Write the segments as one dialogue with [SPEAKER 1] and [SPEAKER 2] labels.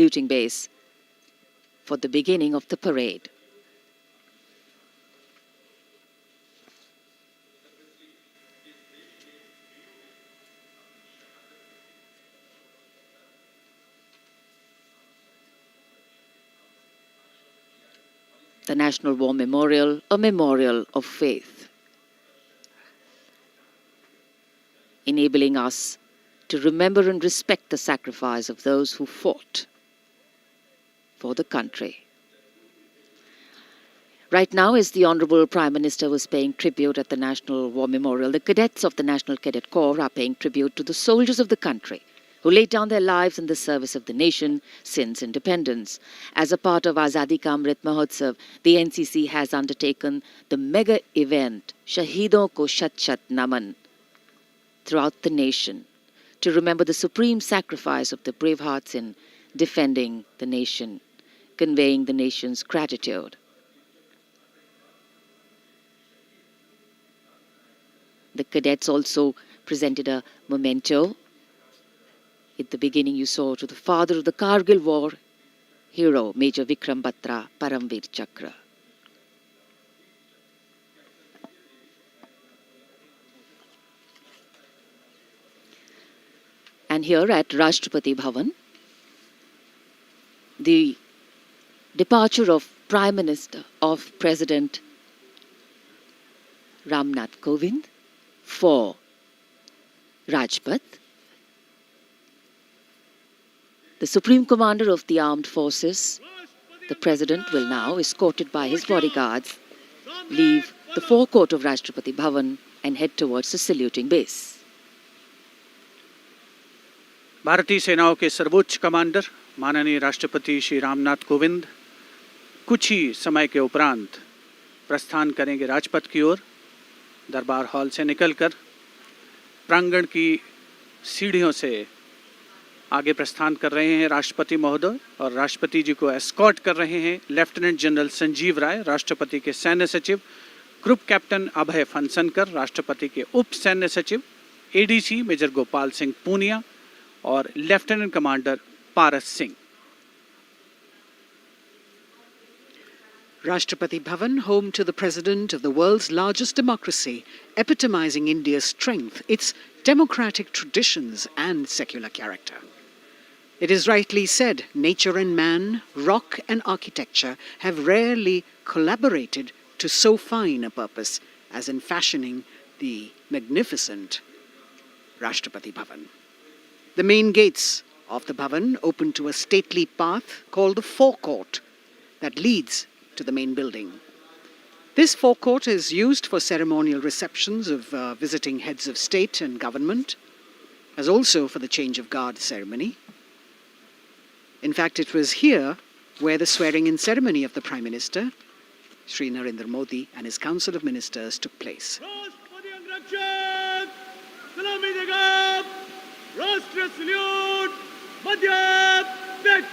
[SPEAKER 1] saluting base for the beginning of the parade. The National War Memorial, a memorial of faith, enabling us to remember and respect the sacrifice of those who fought for the country. Right now, as the Honourable Prime Minister was paying tribute at the National War Memorial, the cadets of the National Cadet Corps are paying tribute to the soldiers of the country who laid down their lives in the service of the nation since independence. As a part of Azadi Ka Amrit Mahotsav, the NCC has undertaken the mega event Shahidon Ko Shat Shat Naman throughout the nation to remember the supreme sacrifice of the brave hearts in defending the nation, conveying the nation's gratitude. The cadets also presented a memento. At the beginning, you saw to the father of the Kargil War hero, Major Vikram Batra, Paramveer Chakra. And here at Rashtrapati Bhavan, the departure of Prime Minister of President Ramnath Kovind for Rajpath. The Supreme Commander of the Armed Forces, the President, will now, escorted by his bodyguards, leave the forecourt of Rashtrapati Bhavan and head towards the saluting base.
[SPEAKER 2] भारतीय सेनाओं के सर्वोच्च commander माननीय राष्ट्रपति श्री रामनाथ कोविंद कुछ ही समय के उपरांत प्रस्थान करेंगे राजपथ की ओर। दरबार हॉल से निकलकर प्रांगण की सीढ़ियों से आगे प्रस्थान कर रहे हैं राष्ट्रपति महोदय, और राष्ट्रपति जी को एस्कॉर्ट कर रहे हैं लेफ्टिनेंट जनरल संजीव राय, राष्ट्रपति के सैन्य सचिव, ग्रुप कैप्टन अभय फनसनकर, राष्ट्रपति के उप सैन्य सचिव एडीसी मेजर गोपाल सिंह पूनिया और lieutenant commander Paras Singh.
[SPEAKER 3] Rashtrapati Bhavan, home to the President of the world's largest democracy, epitomizing India's strength, its democratic traditions and secular character. It is rightly said, nature and man, rock and architecture have rarely collaborated to so fine a purpose as in fashioning the magnificent Rashtrapati Bhavan. The main gates of the Bhavan open to a stately path called the forecourt that leads to the main building. This forecourt is used for ceremonial receptions of visiting heads of state and government, as also for the change of guard ceremony. In fact, it was here where the swearing-in ceremony of the Prime Minister, Shri Narendra Modi, and his Council of Ministers took place.
[SPEAKER 4] Rashtra salute, Madhya Pradesh.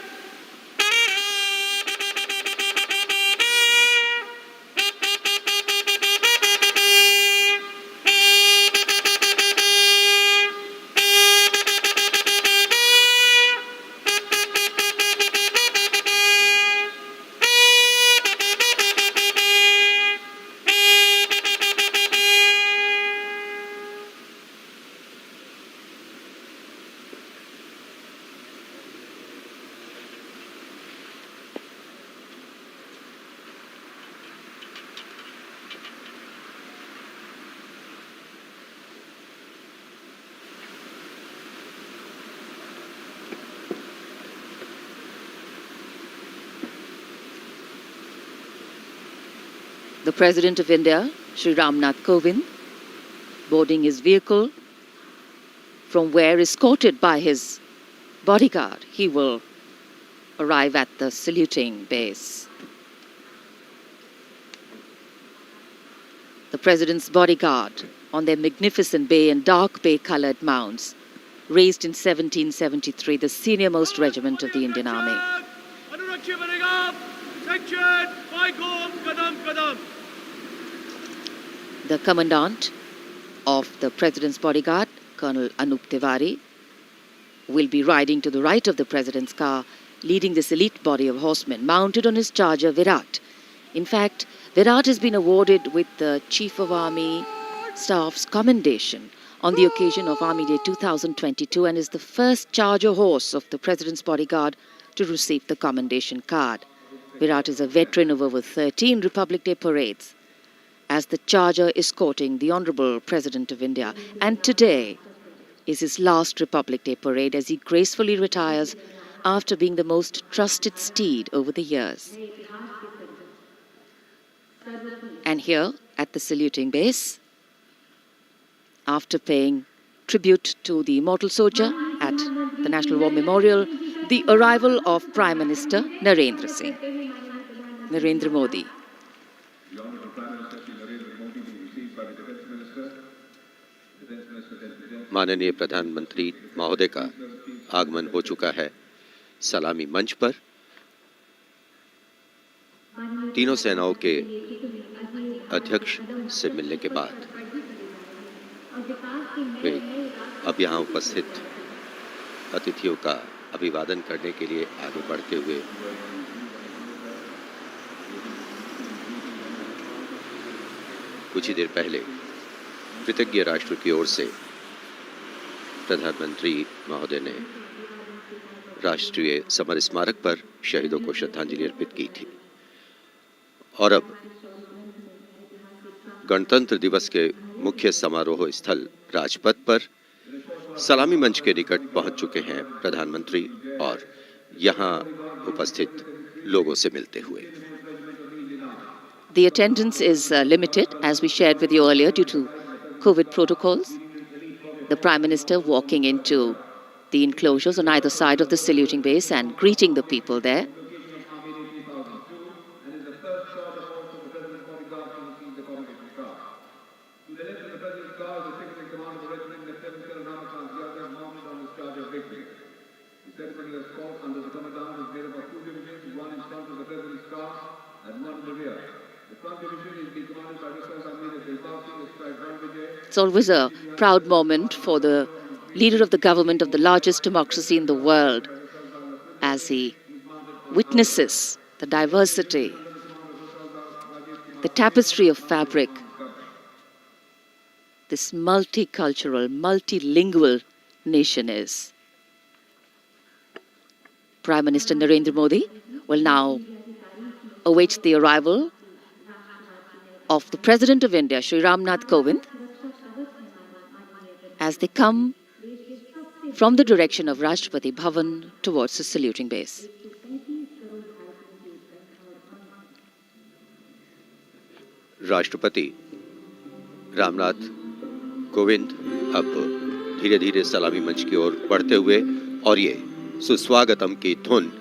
[SPEAKER 1] The President of India, Shri Ramnath Kovind, boarding his vehicle, from where, escorted by his bodyguard, he will arrive at the saluting base. The President's bodyguard on their magnificent bay and dark bay-coloured mounts, raised in 1773, the senior-most regiment of the Indian Army. The Commandant of the President's bodyguard, Colonel Anup Tiwari, will be riding to the right of the President's car leading this elite body of horsemen mounted on his charger Virat. In fact, Virat has been awarded with the Chief of Army Staff's commendation on the occasion of Army Day 2022 and is the first charger horse of the President's bodyguard to receive the commendation card. Virat is a veteran of over 13 Republic Day parades as the charger escorting the Honourable President of India. And today is his last Republic Day parade as he gracefully retires after being the most trusted steed over the years. And here at the saluting base, after paying tribute to the immortal soldier at the National War Memorial, the arrival of Prime Minister Narendra Modi.
[SPEAKER 5] माननीय प्रधानमंत्री महोदय का आगमन हो चुका है सलामी मंच पर। तीनों सेनाओं के अध्यक्ष से मिलने के बाद वे अब यहाँ उपस्थित अतिथियों का अभिवादन करने के लिए आगे बढ़ते हुए कुछ ही देर पहले कृतज्ञ राष्ट्र की ओर से प्रधानमंत्री महोदय ने राष्ट्रीय समर स्मारक पर शहीदों को श्रद्धांजलि अर्पित की थी और अब गणतंत्र दिवस के मुख्य समारोह स्थल राजपथ पर सलामी मंच के निकट पहुंच चुके हैं प्रधानमंत्री और यहां उपस्थित लोगों से मिलते हुए।
[SPEAKER 1] The attendance is limited, as we shared with you earlier, due to COVID protocols. The Prime Minister walking into the enclosures on either side of the saluting base and greeting the people there. It's always a proud moment for the leader of the government of the largest democracy in the world as he witnesses the diversity, the tapestry of fabric, this multicultural, multilingual nation is. Prime Minister Narendra Modi will now await the arrival of the President of India, Shri Ramnath Kovind, as they come from the direction of Rashtrapati Bhavan towards the saluting base.
[SPEAKER 5] राष्ट्रपति रामनाथ कोविंद अब धीरे धीरे सलामी मंच की ओर बढ़ते हुए और ये सुस्वागतम की धुन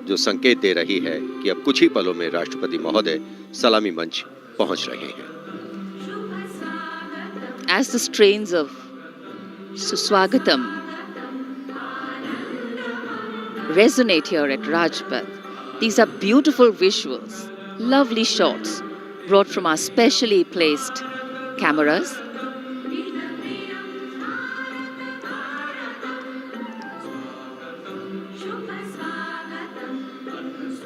[SPEAKER 5] जो संकेत दे रही है कि अब कुछ ही पलों में राष्ट्रपति महोदय सलामी मंच पहुंच रहे हैं।
[SPEAKER 1] As the strains of Suswagatam resonate here at Rajpath, these are beautiful visuals, lovely shots brought from our specially placed cameras.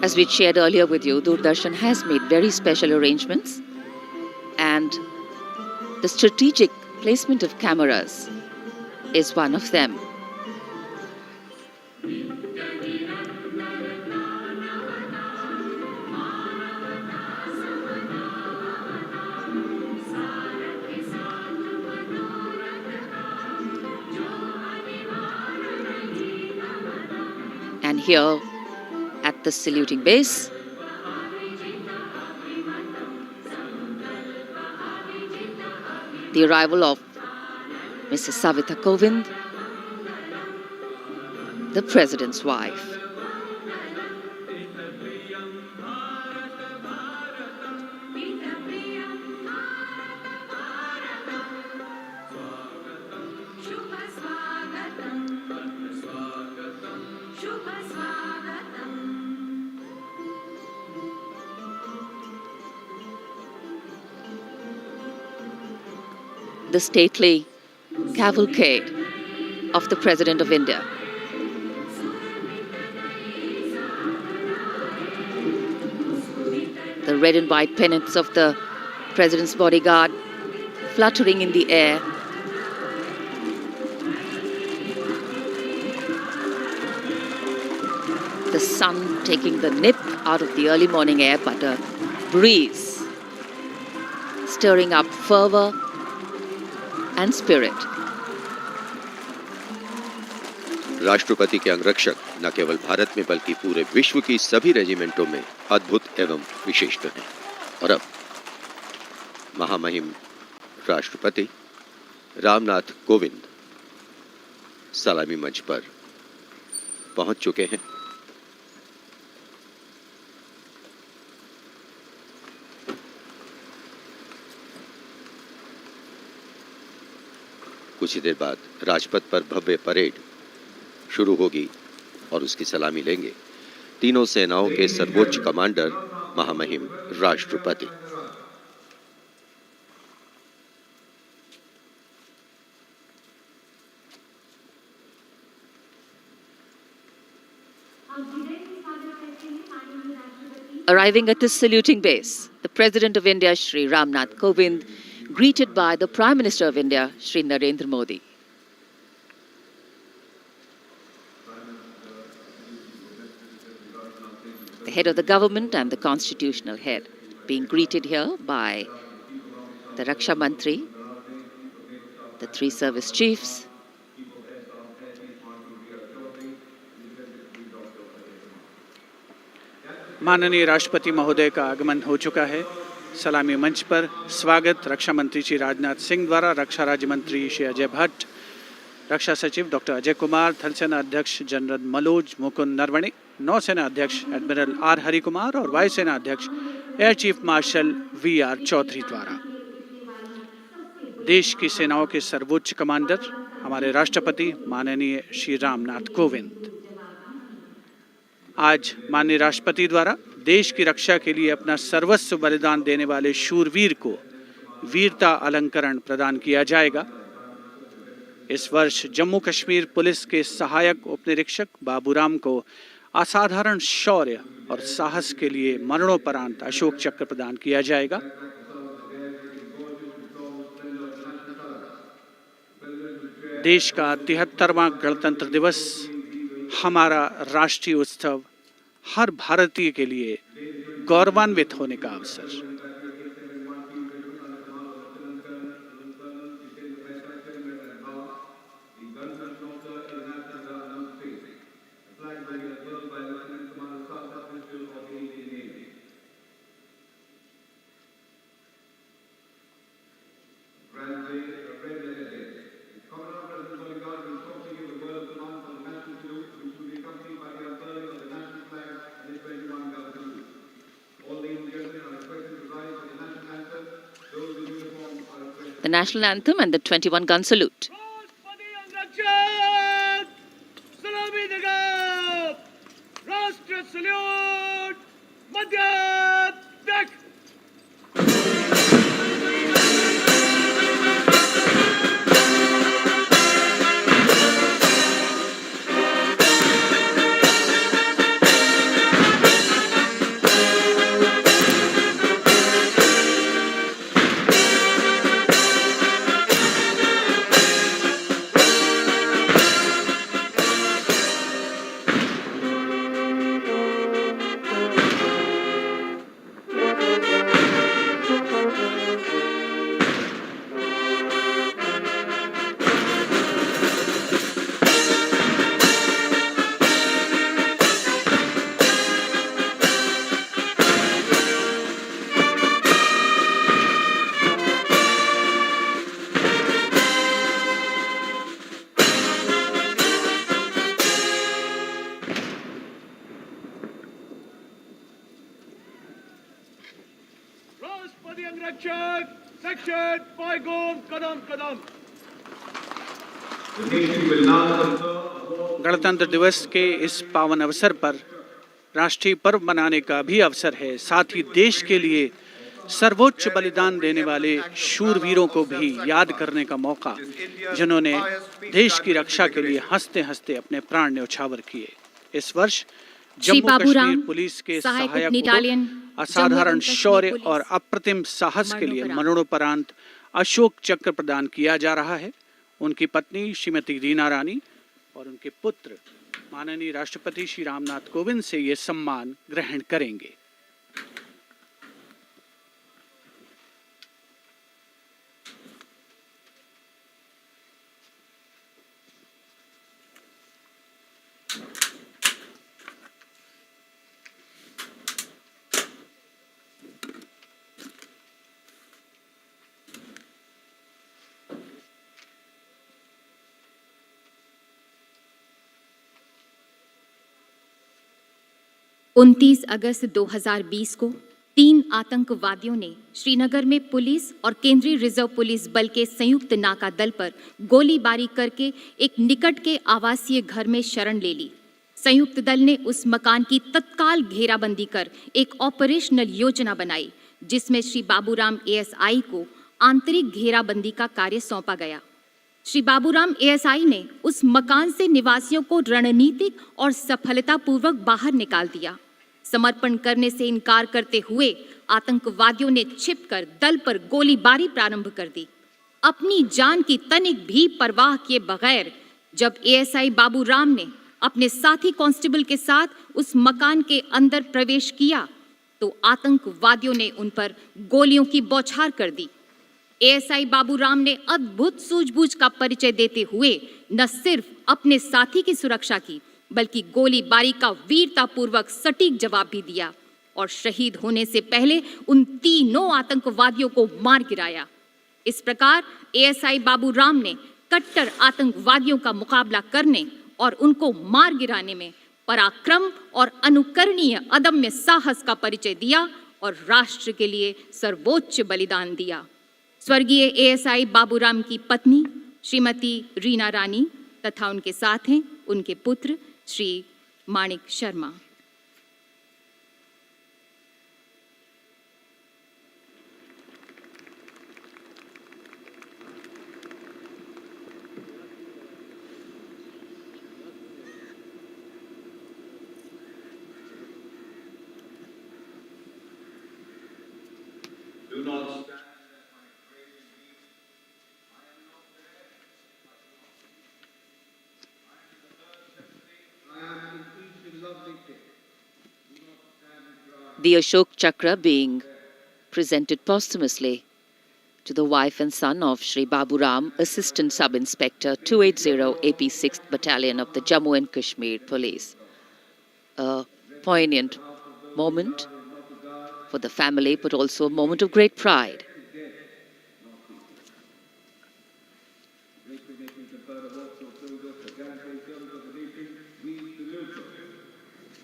[SPEAKER 1] As we shared earlier with you, Doordarshan has made very special arrangements, and the strategic placement of cameras is one of them. And here at the saluting base, the arrival of Mrs. Savita Kovind, the President's wife. The stately cavalcade of the President of India. The red and white pennants of the President's bodyguard fluttering in the air. The sun taking the nip out of the early morning air, but a breeze stirring up fervor and spirit.
[SPEAKER 5] राष्ट्रपति के अंगरक्षक न केवल भारत में बल्कि पूरे विश्व की सभी रेजिमेंटों में अद्भुत एवं विशिष्ट हैं। और अब महामहिम राष्ट्रपति रामनाथ कोविंद सलामी मंच पर पहुंच चुके हैं। कुछ ही देर बाद राजपथ पर भव्य परेड शुरू होगी और उसकी सलामी लेंगे तीनों सेनाओं के सर्वोच्च कमांडर महामहिम राष्ट्रपति।
[SPEAKER 1] Arriving at the saluting base, the President of India, Shri Ramnath Kovind, greeted by the Prime Minister of India, Shri Narendra Modi. The head of the government and the constitutional head being greeted here by the Raksha Mantri, the three service chiefs,
[SPEAKER 2] माननीय राष्ट्रपति महोदय का आगमन हो चुका है। सलामी मंच पर स्वागत रक्षा मंत्री श्री राजनाथ सिंह द्वारा रक्षा राज्य मंत्री श्री अजय भट्ट, रक्षा सचिव डॉक्टर अजय कुमार, थल सेना अध्यक्ष जनरल मनोज मुकुंद नरवणे, नौसेना अध्यक्ष एडमिरल आर हरिकुमार और वायुसेना अध्यक्ष air chief marshal V R. Chaudhari द्वारा। देश की सेनाओं के सर्वोच्च कमांडर हमारे राष्ट्रपति माननीय श्री रामनाथ कोविंद आज माननीय राष्ट्रपति द्वारा देश की रक्षा के लिए अपना सर्वस्व बलिदान देने वाले शूरवीर को वीरता अलंकरण प्रदान किया जाएगा। इस वर्ष जम्मू कश्मीर पुलिस के सहायक उपनिरीक्षक बाबूराम को असाधारण शौर्य और साहस के लिए मरणोपरांत अशोक चक्र प्रदान किया जाएगा। देश का 73वां गणतंत्र दिवस हमारा राष्ट्रीय उत्सव हर भारतीय के लिए गौरवान्वित होने का अवसर।
[SPEAKER 1] the national anthem and the 21-gun salute.
[SPEAKER 4] Rashtra salute, Madhya Dak.
[SPEAKER 2] गणतंत्र दिवस के इस पावन अवसर पर राष्ट्रीय पर्व मनाने का भी अवसर है। साथ ही देश के लिए सर्वोच्च बलिदान देने वाले शूरवीरों को भी याद करने का मौका, जिन्होंने देश की रक्षा के लिए हंसते हंसते अपने प्राण न्यौछावर किए। इस वर्ष जम्मू कश्मीर पुलिस के सहायक असाधारण शौर्य और अप्रतिम साहस के लिए मरणोपरांत अशोक चक्र प्रदान किया जा रहा है। उनकी पत्नी श्रीमती रीना रानी और उनके पुत्र माननीय राष्ट्रपति श्री रामनाथ कोविंद से ये सम्मान ग्रहण करेंगे।
[SPEAKER 6] उनतीस अगस्त 2020 को 3 आतंकवादियों ने श्रीनगर में पुलिस और केंद्रीय रिजर्व पुलिस बल के संयुक्त नाका दल पर गोलीबारी करके एक निकट के आवासीय घर में शरण ले ली। संयुक्त दल ने उस मकान की तत्काल घेराबंदी कर एक ऑपरेशनल योजना बनाई, जिसमें श्री बाबूराम एएसआई को आंतरिक घेराबंदी का कार्य सौंपा गया। श्री बाबूराम एएसआई ने उस मकान से निवासियों को रणनीतिक और सफलतापूर्वक बाहर निकाल दिया। समर्पण करने से इनकार करते हुए आतंकवादियों ने छिपकर दल पर गोलीबारी प्रारंभ कर दी। अपनी जान की तनिक भी परवाह किए बगैर जब एएसआई बाबूराम ने अपने साथी कांस्टेबल के साथ उस मकान के अंदर प्रवेश किया तो आतंकवादियों ने उन पर गोलियों की बौछार कर दी। एएसआई बाबूराम ने अद्भुत सूझबूझ का परिचय देते हुए न सिर्फ अपने साथी की सुरक्षा की, बल्कि गोलीबारी का वीरतापूर्वक सटीक जवाब भी दिया और शहीद होने से पहले उन तीनों आतंकवादियों को मार गिराया। इस प्रकार एएसआई बाबूराम ने कट्टर आतंकवादियों का मुकाबला करने और उनको मार गिराने में पराक्रम और अनुकरणीय अदम्य साहस का परिचय दिया और राष्ट्र के लिए सर्वोच्च बलिदान दिया। स्वर्गीय एएसआई बाबूराम की पत्नी श्रीमती रीना रानी तथा उनके साथ हैं उनके पुत्र श्री माणिक Sharma.
[SPEAKER 1] The Ashok Chakra being presented posthumously to the wife and son of Shri Baburam, Assistant Sub-Inspector 280 AP 6th Battalion of the Jammu and Kashmir Police. A poignant moment for the family, but also a moment of great pride.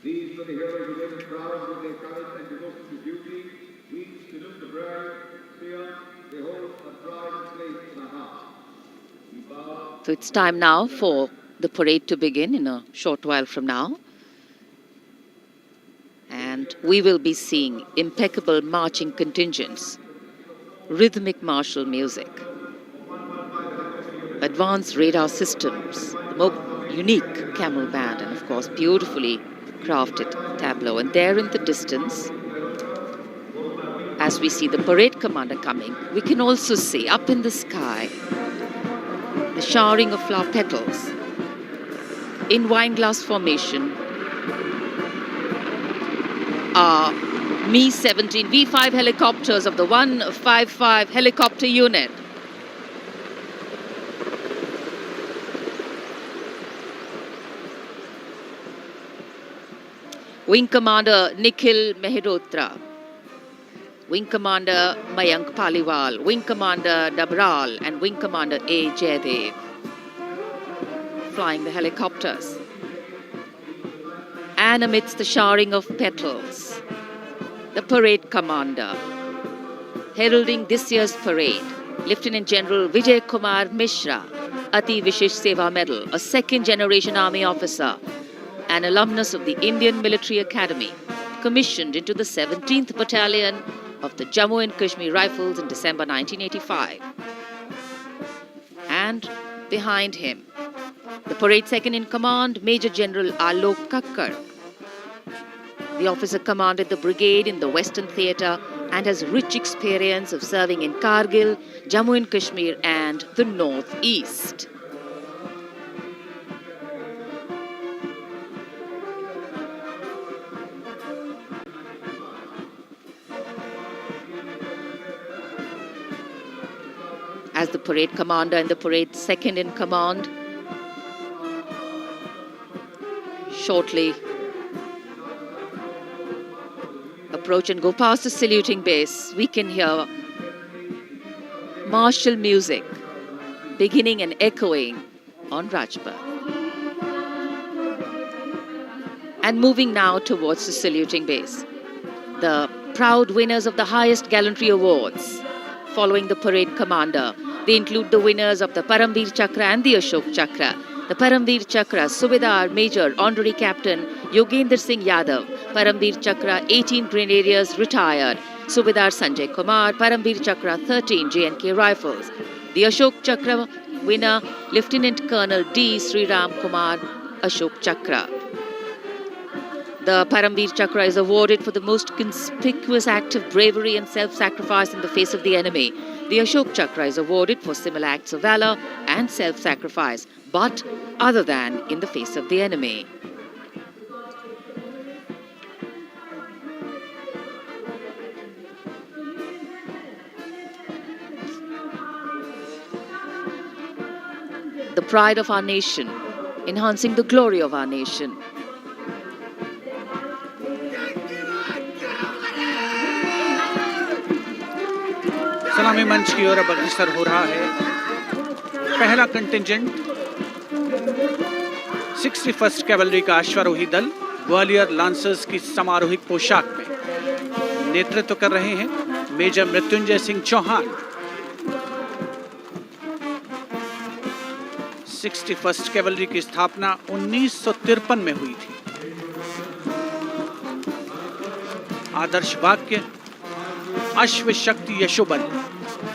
[SPEAKER 7] These were the heroes who made us proud with their courage and devotion to duty. We salute the brave, fear, they hold a pride and place in our hearts.
[SPEAKER 1] So it's time now for the parade to begin in a short while from now. And we will be seeing impeccable marching contingents, rhythmic martial music, advanced radar systems, the more unique camel band, and of course beautifully crafted tableau. And there in the distance, as we see the parade commander coming, we can also see up in the sky the showering of flower petals in wineglass formation are Mi-17 V5 helicopters of the 155 helicopter unit. Wing Commander Nikhil Mehrotra, Wing Commander Mayank Paliwal, Wing Commander Dabral and Wing Commander A. Jaydev flying the helicopters. And amidst the showering of petals, the parade commander, heralding this year's parade, Lieutenant General Vijay Kumar Mishra, Ati Vishesh Seva Medal, a second-generation army officer, an alumnus of the Indian Military Academy, commissioned into the 17th Battalion of the Jammu and Kashmir Rifles in December 1985. And behind him, the parade second in command, Major General Alok Kakkar, The officer commanded the brigade in the Western Theatre and has rich experience of serving in Kargil, Jammu and Kashmir and the North-East. As the parade commander and the parade second in command shortly approach and go past the saluting base, we can hear martial music beginning and echoing on Rajpath. And moving now towards the saluting base, the proud winners of the highest gallantry awards following the parade commander. They include the winners of the Paramveer Chakra and the Ashok Chakra. The Paramveer Chakra, Subedar Major Honorary Captain Yogender Singh Yadav. Paramveer Chakra, 18 Grenadiers retired. Subedar Sanjay Kumar. Paramveer Chakra, 13 J&K Rifles. The Ashok Chakra winner, Lieutenant Colonel D. Sriram Kumar, Ashok Chakra. The Paramveer Chakra is awarded for the most conspicuous act of bravery and self-sacrifice in the face of the enemy. The Ashok Chakra is awarded for similar acts of valor and self-sacrifice, but other than in the face of the enemy. The pride of our nation, enhancing the glory of our nation.
[SPEAKER 2] सलामी मंच की ओर अब अग्रसर हो रहा है पहला contingent 61st cavalry का अश्वारोही दल ग्वालियर लांसर्स की समारोहिक पोशाक में नेतृत्व कर रहे हैं major Mrityunjay Singh Chauhan. 61st cavalry की स्थापना 1953 में हुई थी। आदर्श वाक्य अश्व शक्ति यशोबल,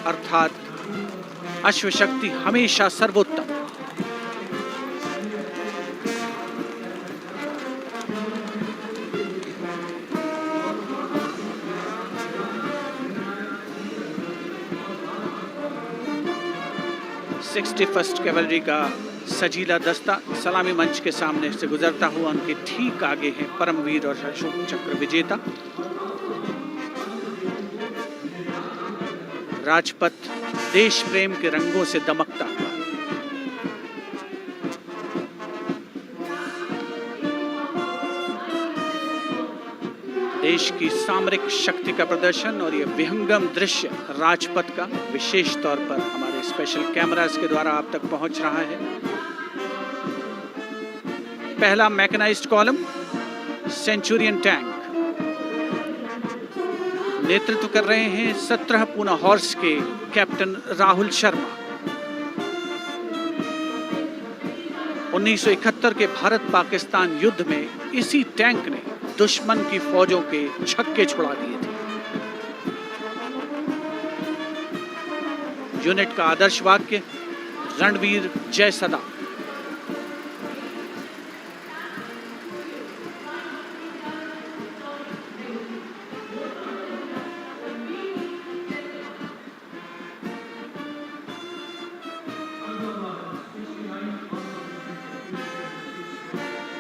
[SPEAKER 2] अर्थात अश्व शक्ति हमेशा सर्वोत्तम। फर्स्ट कैवलरी का सजीला दस्ता सलामी मंच के सामने से गुजरता हुआ उनके ठीक आगे हैं परमवीर और अशोक चक्र विजेता। राजपथ देश प्रेम के रंगों से दमकता हुआ। देश की सामरिक शक्ति का प्रदर्शन और ये विहंगम दृश्य राजपथ का विशेष तौर पर हमारे स्पेशल कैमरास के द्वारा आप तक पहुंच रहा है। पहला मैकेनाइज्ड कॉलम सेंचुरियन टैंक नेतृत्व कर रहे हैं 17 पूना हॉर्स के कैप्टन राहुल शर्मा। 1971 के भारत पाकिस्तान युद्ध में इसी टैंक ने दुश्मन की फौजों के छक्के छुड़ा दिए थे। यूनिट का आदर्श वाक्य रणवीर जय सदा।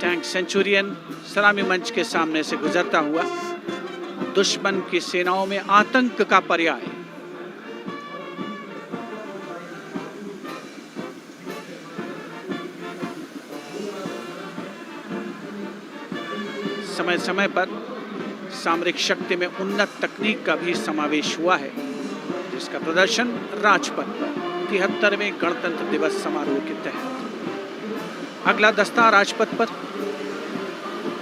[SPEAKER 2] टैंक सेंचुरियन सलामी मंच के सामने से गुजरता हुआ दुश्मन की सेनाओं में आतंक का पर्याय। समय समय पर सामरिक शक्ति में उन्नत तकनीक का भी समावेश हुआ है, जिसका प्रदर्शन राजपथ पर 73वें गणतंत्र दिवस समारोह के तहत। अगला दस्ता राजपथ पर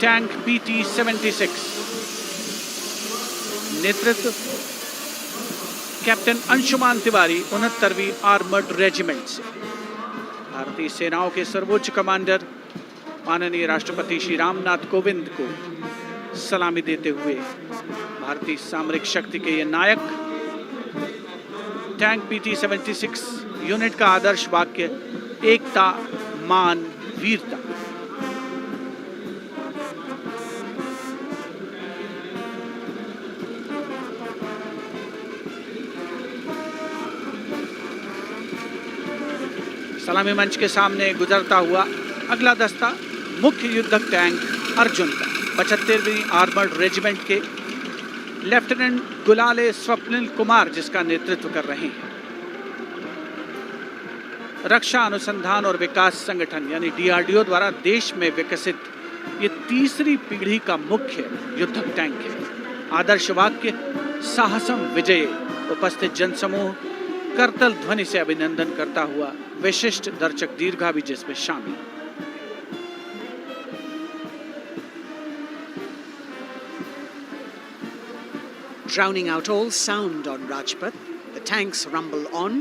[SPEAKER 2] टैंक PT-76 नेतृत्व कैप्टन अंशुमान तिवारी 69वीं आर्मर्ड रेजिमेंट से। भारतीय सेनाओं के सर्वोच्च कमांडर माननीय राष्ट्रपति श्री रामनाथ कोविंद को सलामी देते हुए भारतीय सामरिक शक्ति के ये नायक। टैंक PT-76 यूनिट का आदर्श वाक्य एकता मान वीरता। सलामी मंच के सामने गुजरता हुआ अगला दस्ता मुख्य युद्धक टैंक अर्जुन का 75वीं आर्मर्ड रेजिमेंट के लेफ्टिनेंट गुलाले स्वप्निल कुमार जिसका नेतृत्व कर रहे हैं। रक्षा अनुसंधान और विकास संगठन यानी DRDO द्वारा देश में विकसित ये तीसरी पीढ़ी का मुख्य युद्धक टैंक है। आदर्श वाक्य साहसम विजय। उपस्थित जनसमूह करतल ध्वनि से अभिनंदन करता हुआ विशिष्ट दर्शक दीर्घा भी जिसमें शामिल।
[SPEAKER 3] Drowning out all sound on Rajpath, the tanks rumble on,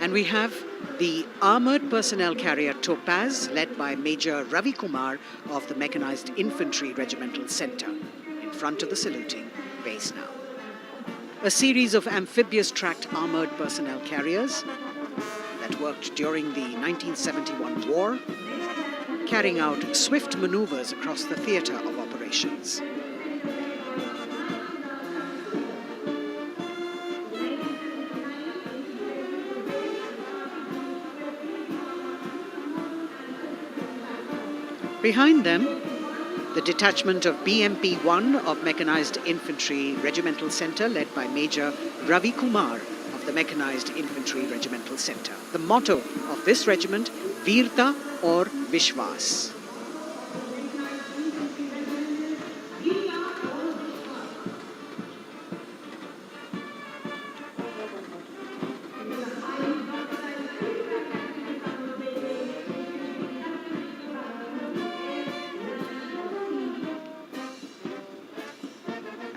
[SPEAKER 3] and we have the armoured personnel carrier Topaz, led by Major Ravi Kumar of the Mechanized Infantry Regimental Centre, in front of the saluting base now. A series of amphibious tracked armoured personnel carriers that worked during the 1971 war, carrying out swift manoeuvres across the theatre of operations. Behind them, the detachment of BMP-1 of Mechanized Infantry Regimental Centre, led by Major Ravi Kumar of the Mechanized Infantry Regimental Centre. The motto of this regiment, Veerta or Vishwas.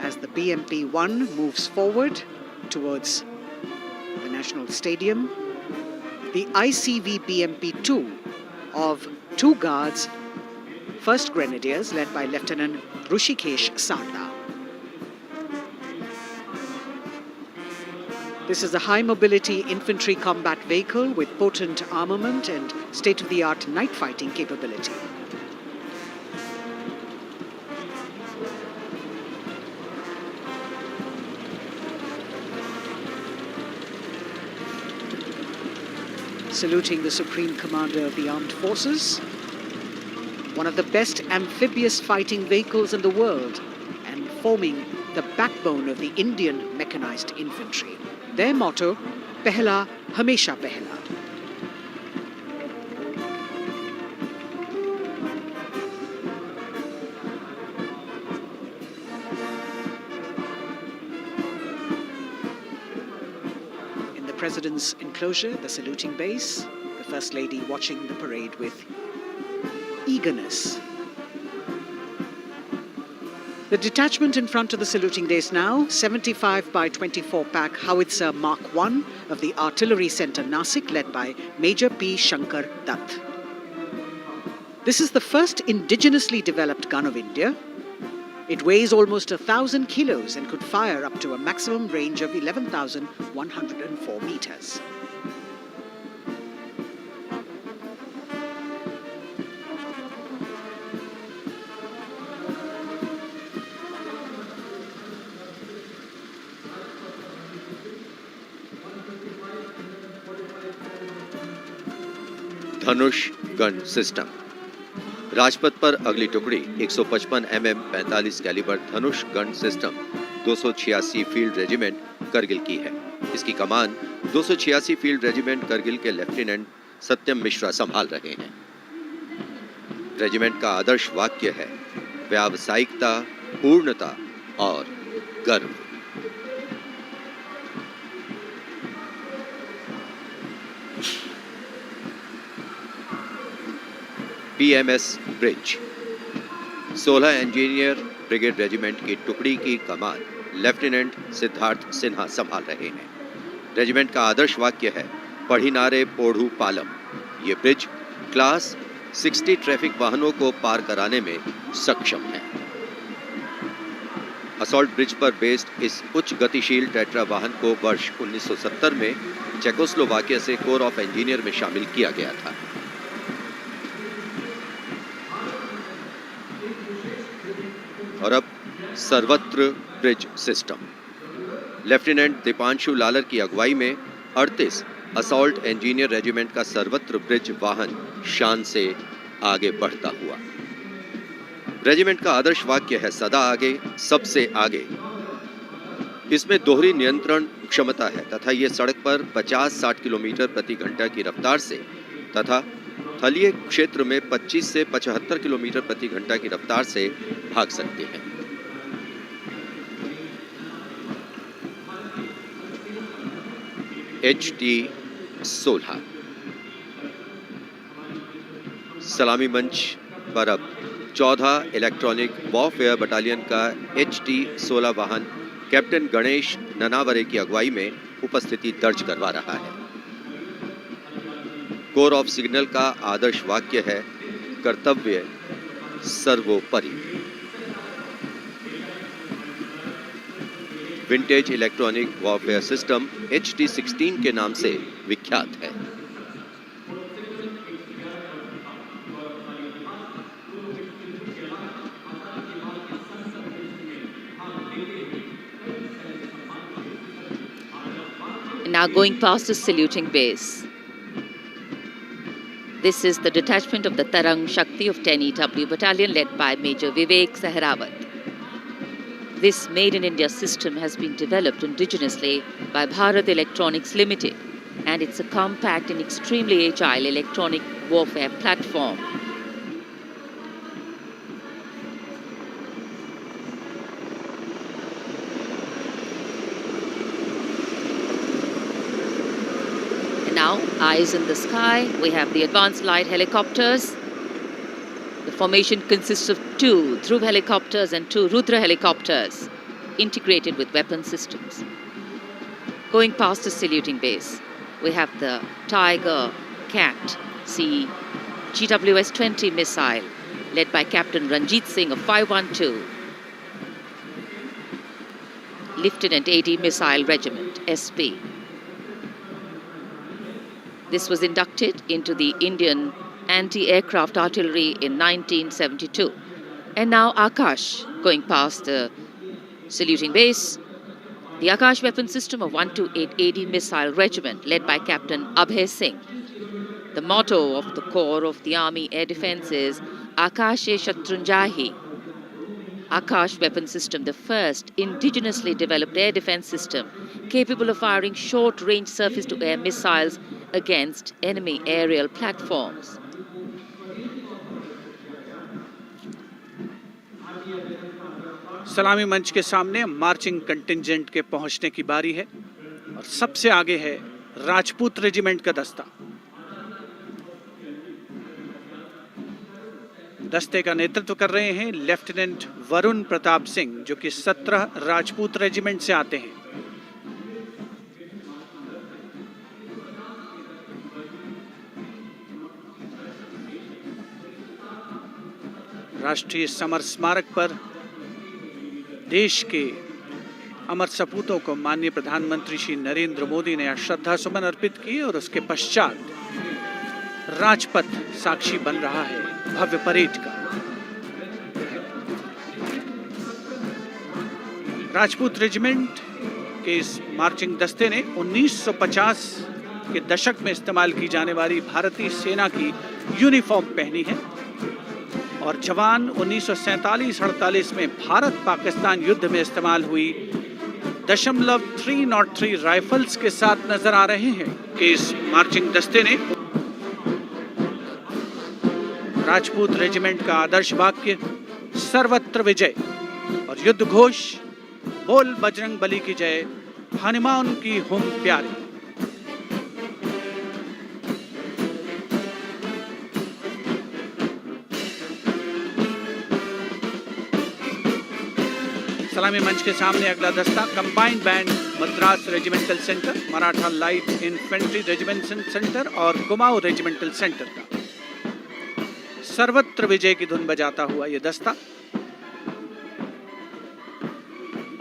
[SPEAKER 3] As the BMP-1 moves forward towards the National Stadium, the ICV BMP-2 of 2 Guards, 1st Grenadiers, led by Lieutenant Rushikesh Sarda. This is a high-mobility infantry combat vehicle with potent armament and state-of-the-art night fighting capability. Saluting the Supreme Commander of the Armed Forces, one of the best amphibious fighting vehicles in the world and forming the backbone of the Indian mechanized infantry. Their motto, Pehla Hamesha Pehla. President's enclosure, the saluting base, the First Lady watching the parade with eagerness. The detachment in front of the saluting base now, 75 by 24 pack howitzer Mark I of the Artillery Centre Nasik, led by Major P. Shankar Dutt. This is the first indigenously developed gun of India. It weighs almost 1,000 kilos and could fire up to a maximum range of 11,104 meters.
[SPEAKER 5] Dhanush gun system. Rajpath पर अगली टुकड़ी 155 mm 45 calibre Dhanush gun system 286 field regiment Kargil की है। इसकी कमान 286 field regiment Kargil के lieutenant सत्यम मिश्रा संभाल रहे हैं। रेजिमेंट का आदर्श वाक्य है व्यावसायिकता, पूर्णता और गर्व। PMS bridge. 16 engineer brigade regiment की टुकड़ी की कमान लेफ्टिनेंट सिद्धार्थ सिन्हा संभाल रहे हैं। रेजिमेंट का आदर्श वाक्य है पढ़िनारे पोढ़ू पालम। ये ब्रिज क्लास 60 ट्रैफिक वाहनों को पार कराने में सक्षम है। असॉल्ट ब्रिज पर बेस्ड इस उच्च गतिशील टेट्रा वाहन को वर्ष 1970 में चेकोस्लोवाकिया से कोर ऑफ इंजीनियर में शामिल किया गया था। और अब सर्वत्र bridge system. Lieutenant Deepanshu Lalor की अगुवाई में 38 असॉल्ट इंजीनियर रेजिमेंट का सर्वत्र ब्रिज वाहन शान से आगे बढ़ता हुआ। रेजिमेंट का आदर्श वाक्य है सदा आगे, सबसे आगे। इसमें दोहरी नियंत्रण क्षमता है तथा ये सड़क पर 50-60 किलोमीटर प्रति घंटा की रफ्तार से तथा थलीय क्षेत्र में 25 से 75 किलोमीटर प्रति घंटा की रफ्तार से भाग सकते हैं। HT-16 सलामी मंच पर अब 14 इलेक्ट्रॉनिक वॉरफेयर बटालियन का HT-16 वाहन कैप्टन गणेश ननावरे की अगुवाई में उपस्थिति दर्ज करवा रहा है। कोर ऑफ सिग्नल का आदर्श वाक्य है कर्तव्य सर्वोपरि। Vintage electronic warfare system HT-16 के नाम से विख्यात है।
[SPEAKER 1] Now going past the saluting base. This is the detachment of the Tarang Shakti of 10 EW Battalion led by Major Vivek Sehrawat. This Made in India system has been developed indigenously by Bharat Electronics Limited, and it's a compact and extremely agile electronic warfare platform. And now, eyes in the sky, we have the advanced light helicopters. The formation consists of 2 Dhruv helicopters and 2 Rudra helicopters, integrated with weapon systems. Going past the saluting base, we have the Tiger Cat C GWS-20 missile, led by Captain Ranjit Singh of 512, Lieutenant AD Missile Regiment, SP. This was inducted into the Indian anti-aircraft artillery in 1972. And now Akash, going past the saluting base, the Akash weapon system of 128 AD Missile Regiment, led by Captain Abhay Singh. The motto of the Corps of the Army Air Defence is Akashe Shatrunjahi. Akash weapon system, the first indigenously developed air defence system capable of firing short-range surface-to-air missiles against enemy aerial platforms.
[SPEAKER 2] सलामी मंच के सामने marching contingent के पहुंचने की बारी है और सबसे आगे है राजपूत रेजिमेंट का दस्ता। दस्ते का नेतृत्व कर रहे हैं लेफ्टिनेंट वरुण प्रताप सिंह, जो कि 17 राजपूत रेजिमेंट से आते हैं। राष्ट्रीय समर स्मारक पर देश के अमर सपूतों को माननीय प्रधानमंत्री श्री नरेंद्र मोदी ने श्रद्धा सुमन अर्पित किए और उसके पश्चात राजपथ साक्षी बन रहा है भव्य परेड का। राजपूत रेजिमेंट के इस मार्चिंग दस्ते ने 1950 के दशक में इस्तेमाल की जाने वाली भारतीय सेना की यूनिफॉर्म पहनी है और जवान 1947-48 में भारत पाकिस्तान युद्ध में इस्तेमाल हुई .303 राइफल्स के साथ नजर आ रहे हैं कि इस मार्चिंग दस्ते ने राजपूत रेजिमेंट का आदर्श वाक्य सर्वत्र विजय और युद्ध घोष बोल बजरंग बली की जय, हनुमान की हुम प्यारी। सलामी मंच के सामने अगला दस्ता combined band Madras regimental centre, Maratha light infantry regimental centre और कुमाऊं रेजिमेंटल सेंटर का सर्वत्र विजय की धुन बजाता हुआ यह दस्ता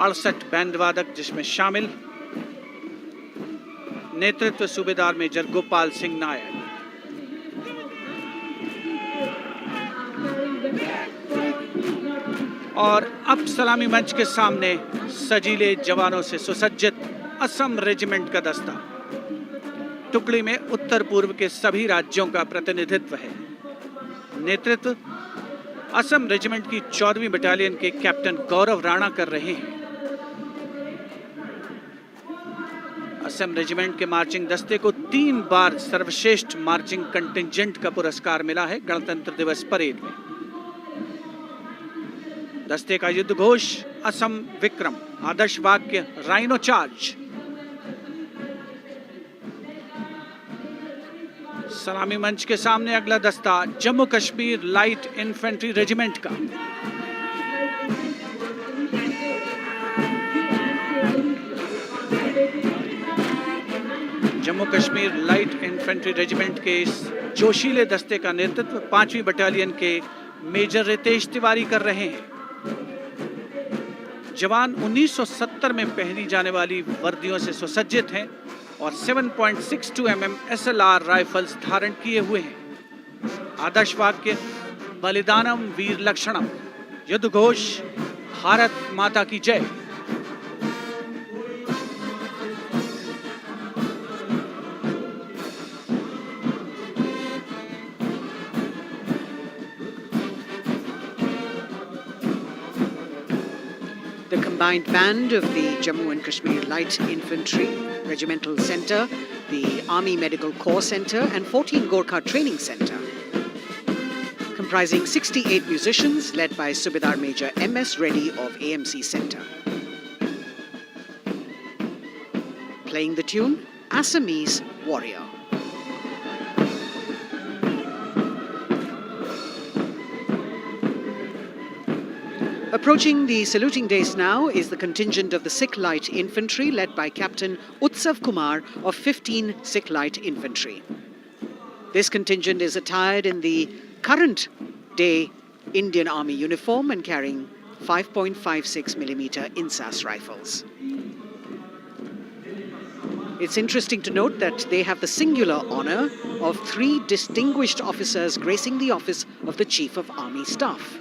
[SPEAKER 2] 68 बैंड वादक जिसमें शामिल नेतृत्व सूबेदार मेजर गोपाल सिंह नायक। और अब सलामी मंच के सामने सजीले जवानों से सुसज्जित असम रेजिमेंट का दस्ता टुकड़ी में उत्तर पूर्व के सभी राज्यों का प्रतिनिधित्व है। नेतृत्व असम रेजिमेंट की 14वीं बटालियन के कैप्टन गौरव राणा कर रहे हैं। असम रेजिमेंट के मार्चिंग दस्ते को 3 बार सर्वश्रेष्ठ मार्चिंग कंटिंजेंट का पुरस्कार मिला है गणतंत्र दिवस परेड में। दस्ते का युद्ध घोष असम विक्रम, आदर्श वाक्य राइनो चार्ज। सलामी मंच के सामने अगला दस्ता Jammu Kashmir light infantry regiment का। Jammu Kashmir light infantry regiment के इस जोशीले दस्ते का नेतृत्व 5वीं बटालियन के मेजर रितेश तिवारी कर रहे हैं। जवान 1970 में पहनी जाने वाली वर्दियों से सुसज्जित हैं और 7.62 mm SLR राइफल्स धारण किए हुए हैं। आदर्श वाक्य बलिदानम वीर लक्षणम। युद्ध घोष भारत माता की जय।
[SPEAKER 3] The combined band of the Jammu and Kashmir Light Infantry Regimental Centre, the Army Medical Corps Centre and 14 Gorkha Training Centre, comprising 68 musicians led by Subedar Major M.S. Reddy of AMC Centre. Playing the tune Assamese Warrior. Approaching the saluting days now is the contingent of the Sikh Light Infantry led by Captain Utsav Kumar of 15 Sikh Light Infantry. This contingent is attired in the current day Indian Army uniform and carrying 5.56mm Insas rifles. It's interesting to note that they have the singular honor of 3 distinguished officers gracing the office of the Chief of Army Staff.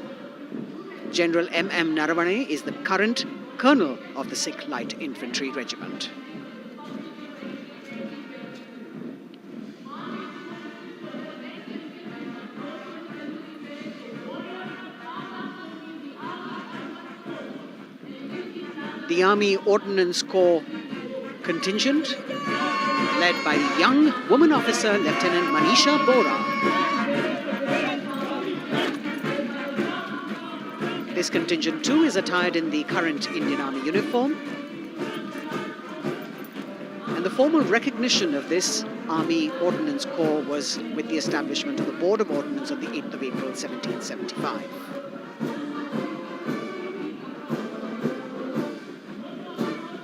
[SPEAKER 3] General M.M. Naravane is the current colonel of the Sikh Light Infantry Regiment. The Army Ordnance Corps contingent, led by the young woman officer Lieutenant Manisha Bora. This contingent too is attired in the current Indian Army uniform. And the formal recognition of this Army Ordnance Corps was with the establishment of the Board of Ordnance on the 8th of April 1775.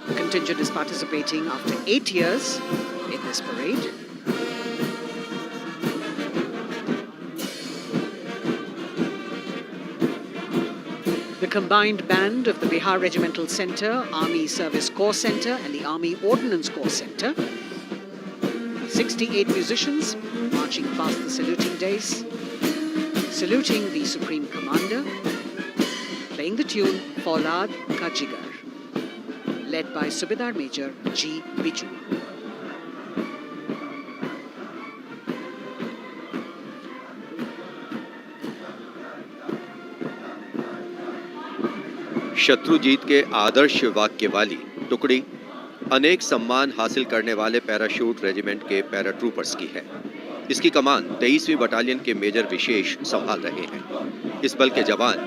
[SPEAKER 3] The contingent is participating after 8 years in this parade. The combined band of the Bihar Regimental Centre, Army Service Corps Centre and the Army Ordnance Corps Centre. 68 musicians marching past the saluting days, saluting the Supreme Commander, playing the tune Faulad Ka Jigar, led by Subedar Major G. Biju.
[SPEAKER 5] Shatrujeet के आदर्श वाक्य वाली टुकड़ी अनेक सम्मान हासिल करने वाले parachute regiment के पैराट्रूपर्स की है। इसकी कमान 23वीं बटालियन के मेजर विशेष संभाल रहे हैं। इस बल के जवान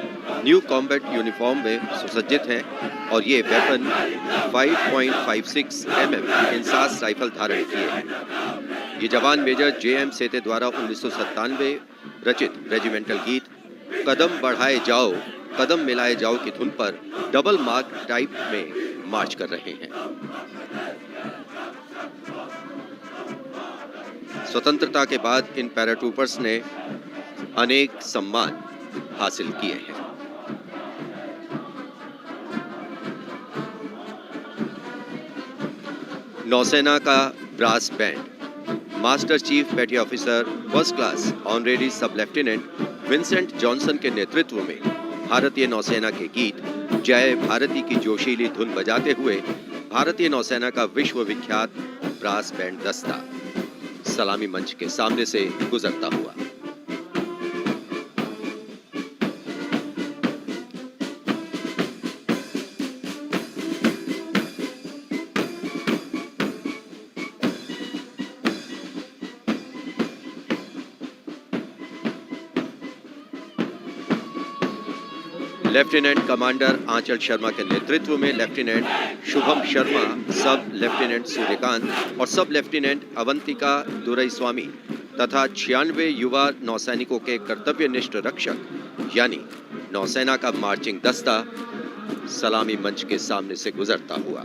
[SPEAKER 5] न्यू कॉम्बैट यूनिफॉर्म में सुसज्जित हैं और ये वेपन 5.56 mm इंसास राइफल धारण किए हैं। ये जवान मेजर जे.एम. सेते द्वारा 1997 रचित रेजिमेंटल गीत कदम बढ़ाए जाओ कदम मिलाए जाओ की धुन पर डबल मार्क टाइप में मार्च कर रहे हैं। स्वतंत्रता के बाद इन पैराट्रूपर्स ने अनेक सम्मान हासिल किए हैं। नौसेना का ब्रास बैंड मास्टर चीफ पेटी ऑफिसर फर्स्ट क्लास ऑनरेरी सब लेफ्टिनेंट विंसेंट जॉनसन के नेतृत्व में भारतीय नौसेना के गीत जय भारती की जोशीली धुन बजाते हुए भारतीय नौसेना का विश्व विख्यात ब्रास बैंड दस्ता सलामी मंच के सामने से गुजरता हुआ। लेफ्टिनेंट कमांडर आंचल शर्मा के नेतृत्व में लेफ्टिनेंट शुभम शर्मा, सब लेफ्टिनेंट सूर्यकांत और सब लेफ्टिनेंट अवंतिका दुरईस्वामी तथा 96 युवा नौसैनिकों के कर्तव्यनिष्ठ रक्षक यानी नौसेना का मार्चिंग दस्ता सलामी मंच के सामने से गुजरता हुआ।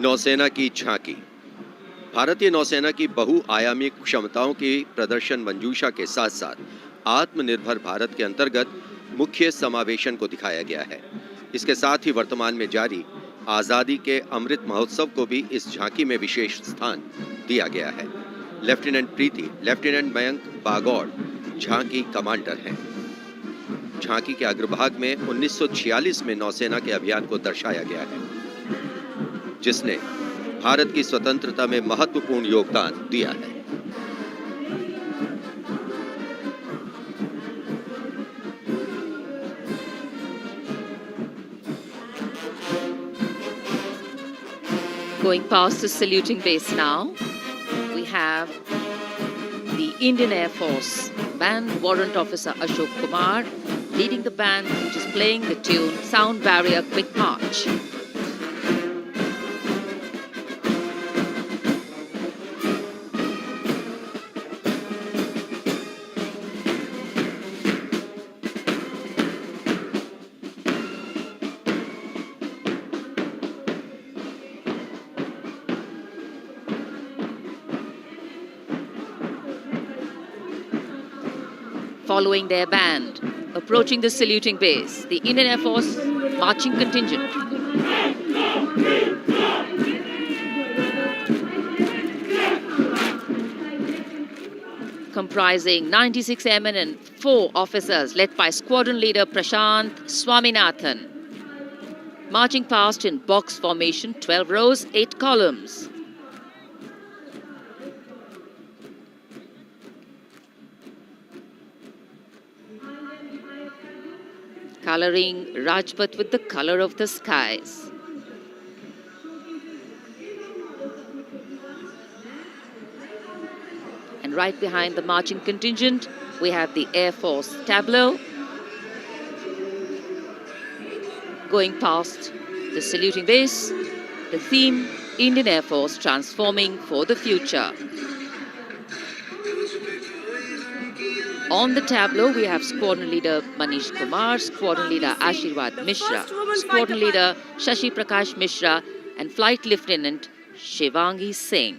[SPEAKER 5] नौसेना की झांकी। भारतीय नौसेना की बहुआयामी क्षमताओं की प्रदर्शन मंजूषा के साथ साथ आत्मनिर्भर भारत के अंतर्गत मुख्य समावेशन को दिखाया गया है। इसके साथ ही वर्तमान में जारी आजादी के अमृत महोत्सव को भी इस झांकी में विशेष स्थान दिया गया है। लेफ्टिनेंट प्रीति, लेफ्टिनेंट मयंक बागौड़ झांकी कमांडर हैं। झांकी के अग्रभाग में 1946 में नौसेना के अभियान को दर्शाया गया है, जिसने भारत की स्वतंत्रता में महत्वपूर्ण योगदान दिया है।
[SPEAKER 1] Going past the saluting base now, we have the Indian Air Force Band Warrant Officer Ashok Kumar leading the band, which is playing the tune Sound Barrier Quick March. Following their band, approaching the saluting base, the Indian Air Force marching contingent. Comprising 96 airmen and 4 officers led by squadron leader Prashant Swaminathan. Marching past in box formation, 12 rows, 8 columns. Coloring Rajpath with the color of the skies. And right behind the marching contingent, we have the Air Force tableau. Going past the saluting base, the theme, Indian Air Force transforming for the future. On the tableau, we have Squadron Leader Manish Kumar, Squadron Leader Ashirwad Mishra, Squadron Leader Shashi Prakash Mishra, and Flight Lieutenant Shivangi Singh.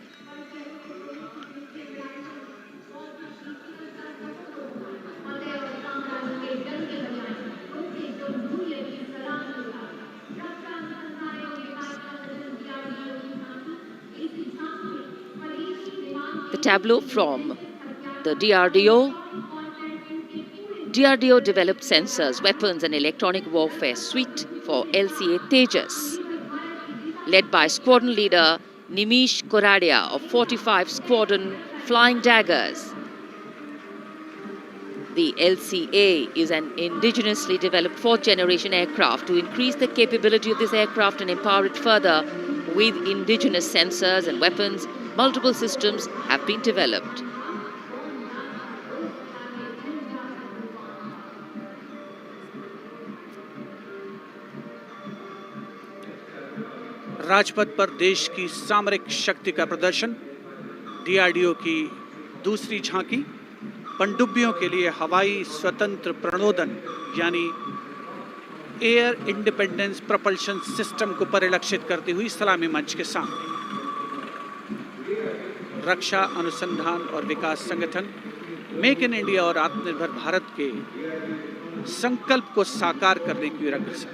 [SPEAKER 1] The tableau from the DRDO. DRDO developed sensors, weapons and electronic warfare suite for LCA Tejas. Led by Squadron Leader Nimish Koradia of 45 Squadron Flying Daggers. The LCA is an indigenously developed 4th generation aircraft. To increase the capability of this aircraft and empower it further with indigenous sensors and weapons, multiple systems have been developed.
[SPEAKER 2] Rajpath पर देश की सामरिक शक्ति का प्रदर्शन, DRDO की दूसरी झांकी, पनडुब्बियों के लिए हवाई स्वतंत्र प्रणोदन यानी एयर इंडिपेंडेंस प्रपल्शन सिस्टम को परिलक्षित करती हुई सलामी मंच के सामने। रक्षा अनुसंधान और विकास संगठन मेक इन इंडिया और आत्मनिर्भर भारत के संकल्प को साकार करने की अग्रसर।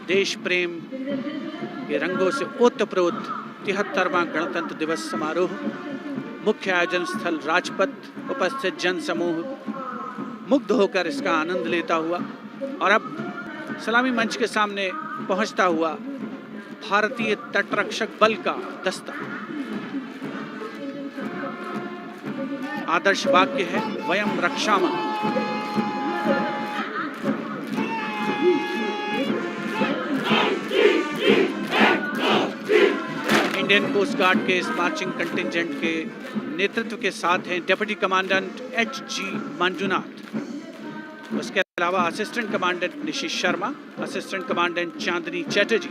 [SPEAKER 2] देश प्रेम के रंगों से ओतप्रोत 73वां गणतंत्र दिवस समारोह, मुख्य आयोजन स्थल राजपथ, उपस्थित जन समूह मुग्ध होकर इसका आनंद लेता हुआ और अब सलामी मंच के सामने पहुंचता हुआ भारतीय तटरक्षक बल का दस्ता। आदर्श वाक्य है वयम रक्षामः। इंडियन कोस्ट गार्ड के इस मार्चिंग कंटिंजेंट के नेतृत्व के साथ हैं डिप्टी कमांडेंट H.G. मंजुनाथ, उसके अलावा असिस्टेंट कमांडेंट निशित शर्मा, असिस्टेंट कमांडेंट चांदनी चैटर्जी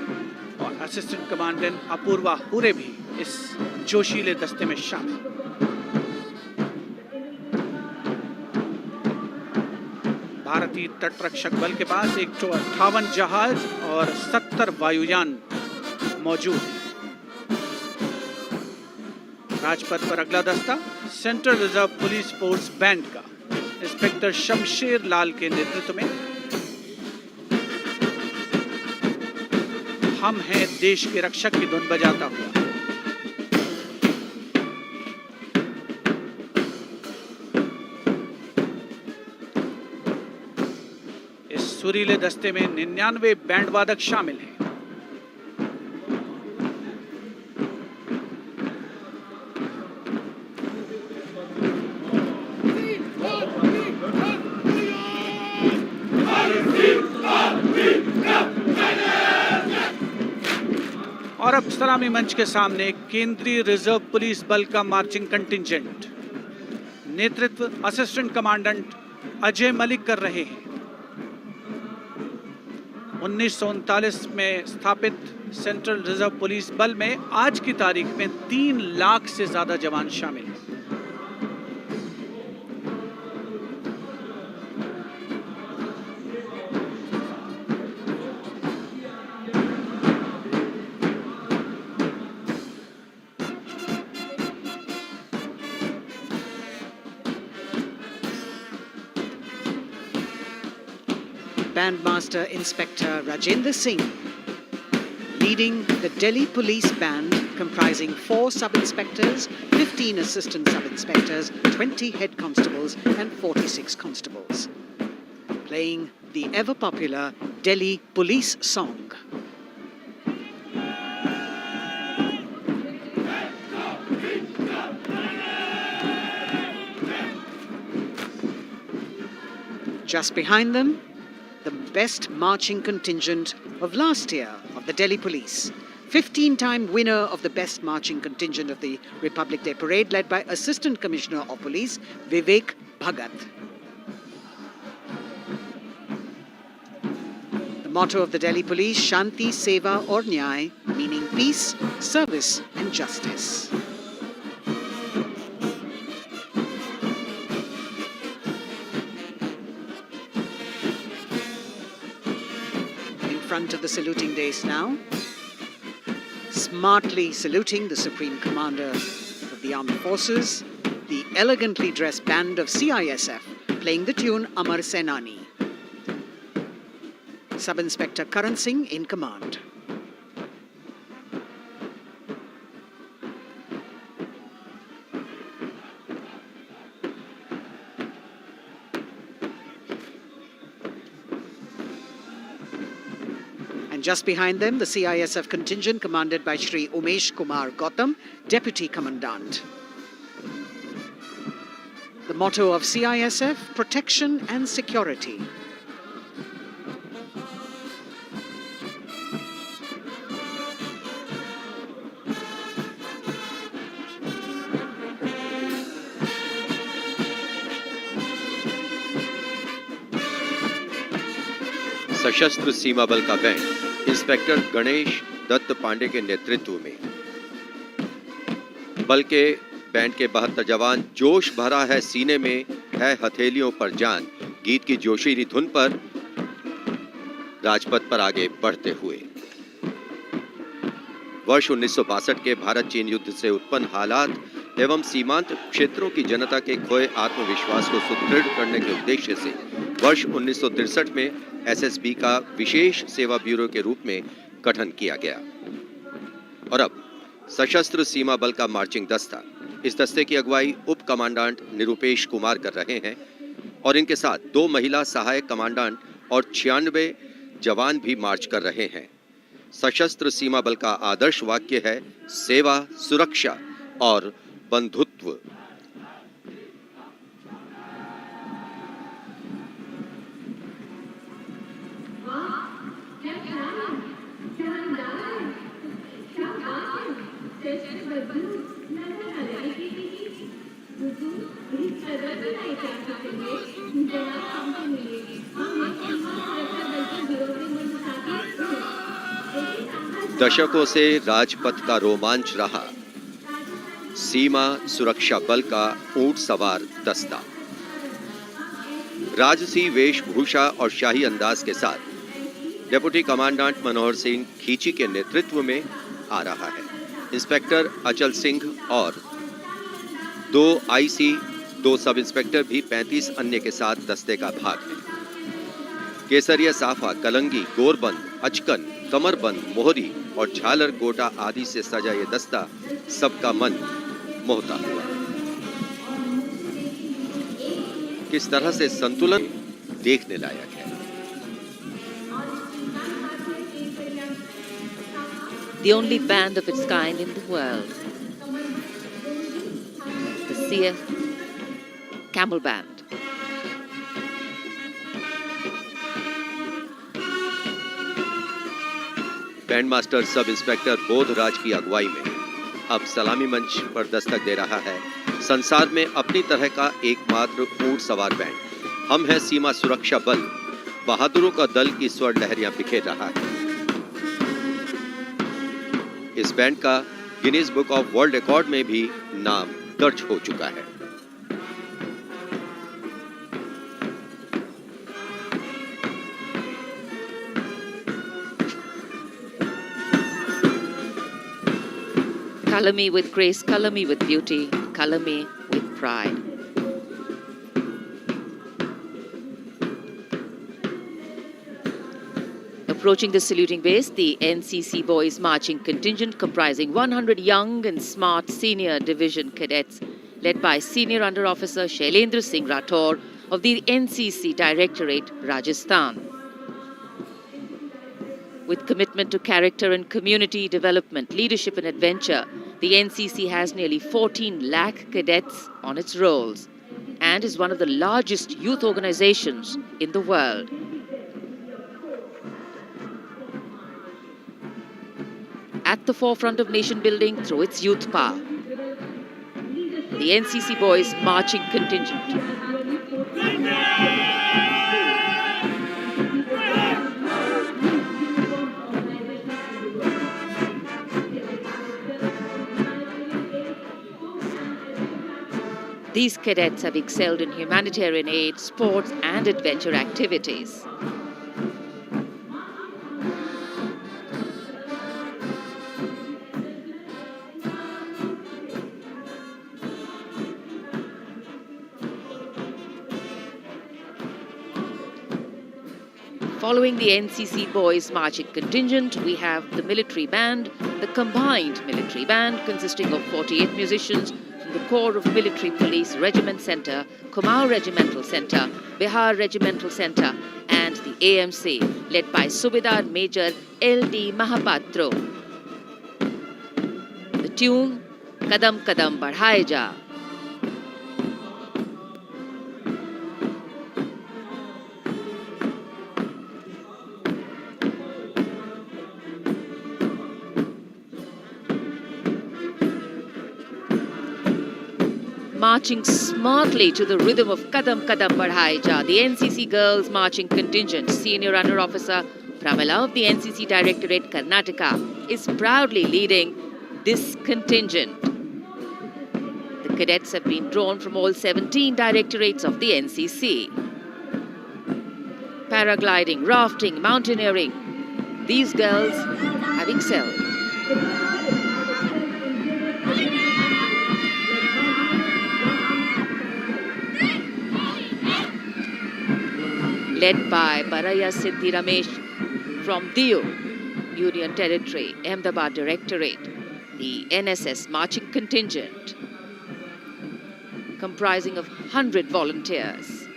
[SPEAKER 2] और असिस्टेंट कमांडेंट अपूर्वा हुरे भी इस जोशीले दस्ते में शामिल। भारतीय तटरक्षक बल के पास 158 जहाज और 70 वायुयान मौजूद हैं। राजपथ पर अगला दस्ता central reserve police force band का इंस्पेक्टर शमशेर लाल के नेतृत्व में। हम हैं देश के रक्षक की धुन बजाता हुआ। इस सुरीले दस्ते में 99 बैंड वादक शामिल हैं। और अब सलामी मंच के सामने केंद्रीय रिजर्व पुलिस बल का मार्चिंग कंटिंजेंट, नेतृत्व असिस्टेंट कमांडेंट अजय मलिक कर रहे हैं। 1939 में स्थापित सेंट्रल रिजर्व पुलिस बल में आज की तारीख में 3 लाख से ज्यादा जवान शामिल हैं।
[SPEAKER 3] Bandmaster Inspector Rajendra Singh, leading the Delhi Police Band comprising 4 sub-inspectors, 15 assistant sub-inspectors, 20 head constables and 46 constables, playing the ever-popular Delhi Police song. Just behind them, the best marching contingent of last year of the Delhi Police. 15-time winner of the best marching contingent of the Republic Day Parade, led by Assistant Commissioner of Police Vivek Bhagat. The motto of the Delhi Police, Shanti, Seva aur Nyay, meaning peace, service and justice. Front of the saluting dais now, smartly saluting the Supreme Commander of the Armed Forces, the elegantly dressed band of CISF playing the tune Amar Senani. Sub-Inspector Karan Singh in command. And just behind them, the CISF contingent commanded by Shri Umesh Kumar Gautam, Deputy Commandant. The motto of CISF, protection and security.
[SPEAKER 5] सशस्त्र सीमा बल का band inspector Ganesh Dutt Pandey के नेतृत्व में। बल के band के 72 जवान जोश भरा है सीने में है हथेलियों पर जान गीत की जोशीली धुन पर राजपथ पर आगे बढ़ते हुए। वर्ष 1962 के भारत चीन युद्ध से उत्पन्न हालात एवं सीमांत क्षेत्रों की जनता के खोए आत्मविश्वास को सुदृढ़ करने के उद्देश्य से वर्ष 1963 में एसएसबी का विशेष सेवा ब्यूरो के रूप में गठन किया गया और अब सशस्त्र सीमा बल का मार्चिंग दस्ता। इस दस्ते की अगुवाई उप कमांडेंट निरुपेश कुमार कर रहे हैं और इनके साथ 2 महिला सहायक कमांडेंट और 96 जवान भी मार्च कर रहे हैं। सशस्त्र सीमा बल का आदर्श वाक्य है सेवा, सुरक्षा और बंधुत्व। दशकों से राजपथ का रोमांच रहा सीमा सुरक्षा बल का ऊंट सवार दस्ता। राजसी वेशभूषा और शाही अंदाज के साथ डिप्टी कमांडेंट मनोहर सिंह खींची के नेतृत्व में आ रहा है। इंस्पेक्टर अचल सिंह और 2 आईसी, 2 सब इंस्पेक्टर भी 35 अन्य के साथ दस्ते का भाग है। केसरिया साफा, कलंगी, गोरबंद, अचकन, कमरबंद, मोहरी और झालर गोटा आदि से सजा ये दस्ता सबका मन मोहता हुआ। किस तरह से संतुलन देखने लायक है।
[SPEAKER 1] The only band of its kind in the world. The CF Camel Band.
[SPEAKER 5] Band master sub inspector Bodhraj की अगुवाई में अब सलामी मंच पर दस्तक दे रहा है संसार में अपनी तरह का एकमात्र ऊंट सवार बैंड। हम हैं सीमा सुरक्षा बल, बहादुरों का दल की स्वर लहरियां बिखेर रहा है। इस बैंड का Guinness book of world record में भी नाम दर्ज हो चुका है।
[SPEAKER 1] Color me with grace, color me with beauty, color me with pride. Approaching the saluting base, the NCC Boys Marching Contingent comprising 100 young and smart senior division cadets led by Senior Under Officer Shailendra Singh Rathore of the NCC Directorate, Rajasthan. With commitment to character and community development, leadership and adventure, the NCC has nearly 14 lakh cadets on its rolls and is one of the largest youth organizations in the world. At the forefront of nation building through its youth power, the NCC Boys Marching Contingent. These cadets have excelled in humanitarian aid, sports and adventure activities. Following the NCC Boys Marching Contingent, we have the military band, the combined military band consisting of 48 musicians from the Corps of Military Police Regiment Centre, Kumaon Regimental Centre, Bihar Regimental Centre and the AMC led by Subedar Major L.D. Mahapatro. The tune, Kadam Kadam Badhaye Ja. Marching smartly to the rhythm of Kadam Kadam Badhaye Ja, the NCC Girls Marching Contingent, Senior Under Officer Pramila of the NCC Directorate, Karnataka, is proudly leading this contingent. The cadets have been drawn from all 17 directorates of the NCC. Paragliding, rafting, mountaineering, these girls have excelled. led by Baraya Siddhi Ramesh from Diu, Union Territory, Ahmedabad Directorate, the NSS marching contingent, comprising of 100 volunteers.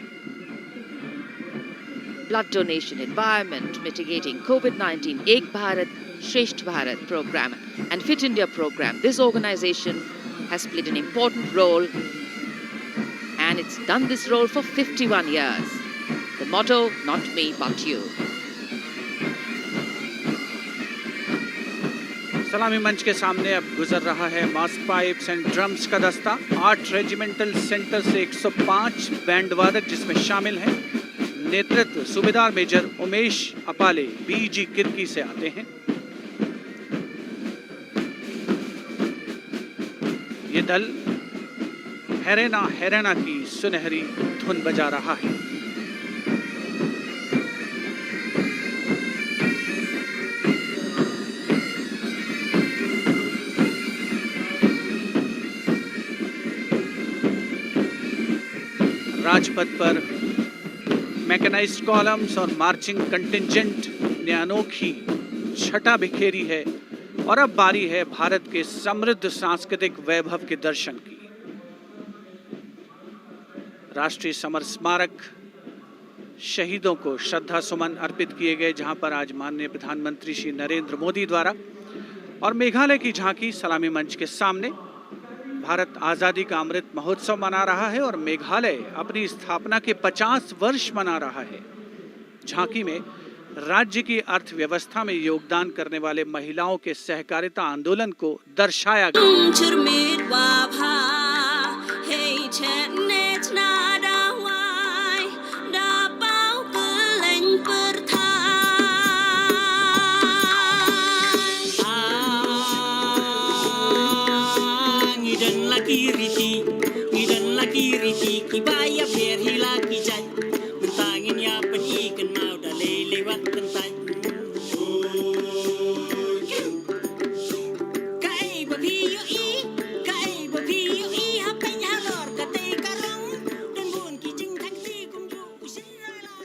[SPEAKER 1] Blood donation, environment, mitigating COVID-19, Ek Bharat, Shresht Bharat program and Fit India program. This organization has played an important role, and it's done this role for 51 years. The motto, not me, but you.
[SPEAKER 2] सलामी मंच के सामने अब गुजर रहा है मास pipes and drums का दस्ता। 8 रेजिमेंटल सेंटर से 105 बैंड वादक जिसमें शामिल हैं। नेतृत्व सूबेदार मेजर उमेश अपाले बीजी किरकी से आते हैं। ये दल हैरेना हैरेना की सुनहरी धुन बजा रहा है। राजपथ पर मैकेनाइज्ड कॉलम्स और मार्चिंग कंटिंजेंट ने अनोखी छटा बिखेरी है और अब बारी है भारत के समृद्ध सांस्कृतिक वैभव के दर्शन की। राष्ट्रीय समर स्मारक शहीदों को श्रद्धा सुमन अर्पित किए गए, जहां पर आज माननीय प्रधानमंत्री श्री नरेंद्र मोदी द्वारा, और मेघालय की झांकी सलामी मंच के सामने। भारत आज़ादी का अमृत महोत्सव मना रहा है और मेघालय अपनी स्थापना के 50 वर्ष मना रहा है। झांकी में राज्य की अर्थव्यवस्था में योगदान करने वाले महिलाओं के सहकारिता आंदोलन को दर्शाया गया।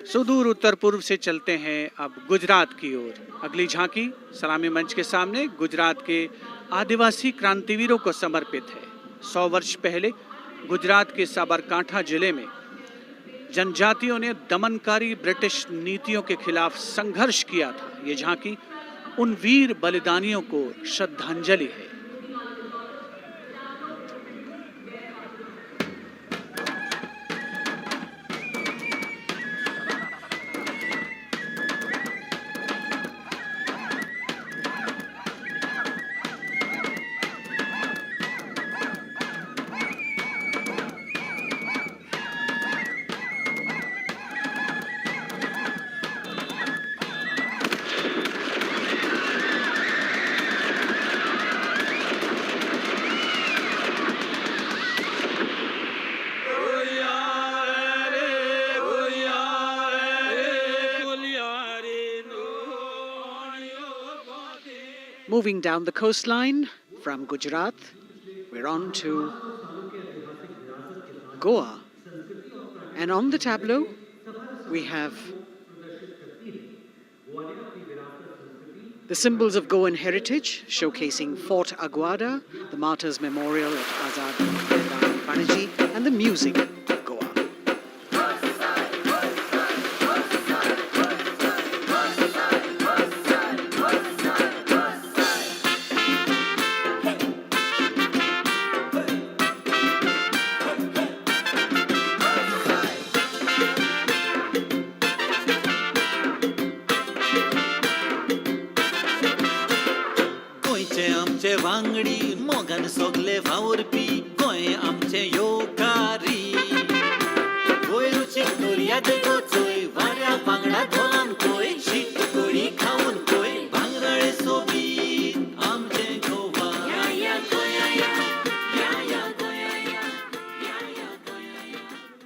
[SPEAKER 2] सुदूर उत्तर पूर्व से चलते हैं अब गुजरात की ओर। अगली झांकी सलामी मंच के सामने गुजरात के आदिवासी क्रांतिवीरों को समर्पित है। 100 वर्ष पहले गुजरात के साबरकांठा जिले में जनजातियों ने दमनकारी ब्रिटिश नीतियों के खिलाफ संघर्ष किया था। ये झांकी उन वीर बलिदानियों को श्रद्धांजलि है।
[SPEAKER 3] Moving down the coastline from Gujarat, we're on to Goa. And on the tableau, we have the symbols of Goan heritage, showcasing Fort Aguada, the Martyrs Memorial at Azad Maidan Panaji, and the music of Goa.
[SPEAKER 8] वांगडी मोगन सोगले भावरपी गोय आमचे योकारी गोय रुचीक दोर्याद गोचोय वाऱ्या वांगडा धोलान कोय शीत कोडी खाऊन कोय भांगराळे सोबीत आमचे गोवा या गोया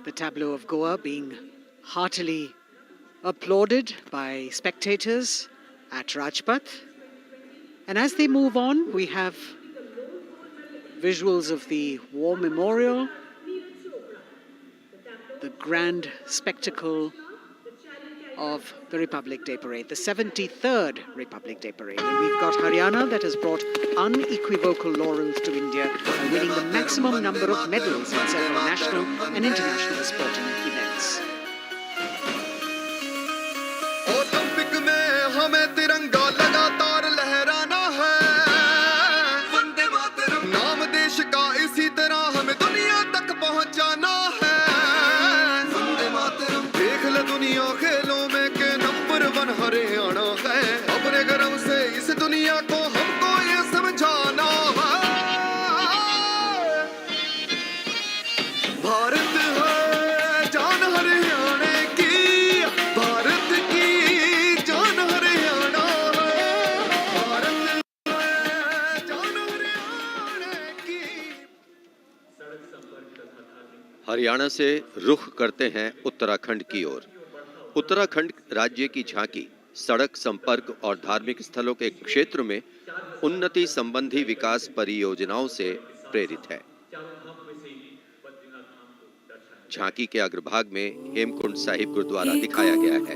[SPEAKER 3] The tableau of Goa being heartily applauded by spectators at Rajpath. And as they move on, we have visuals of the War Memorial, the grand spectacle of the Republic Day Parade, the 73rd Republic Day Parade. And we've got Haryana that has brought unequivocal laurels to India by winning the maximum number of medals in several national and international sporting events.
[SPEAKER 9] Olympic में हमें तिरंगा लगातार लहराना है, वंदे मातरम नाम देश का इसी तरह हमें दुनिया तक पहुंचाना है, वंदे मातरम देख ले दुनिया खेलों में के नंबर 1 हरियाणा है, अपने गर्व से इस दुनिया को हमको ये समझाना है, भारत है जान हरियाणा की, भारत की जान हरियाणा है, भारत है जान हरियाणा की।
[SPEAKER 5] हरियाणा से रुख करते हैं उत्तराखंड की ओर। उत्तराखंड राज्य की झांकी सड़क संपर्क और धार्मिक स्थलों के क्षेत्र में उन्नति संबंधी विकास परियोजनाओं से प्रेरित है। झांकी के अग्रभाग में हेमकुंड साहिब गुरुद्वारा दिखाया गया है।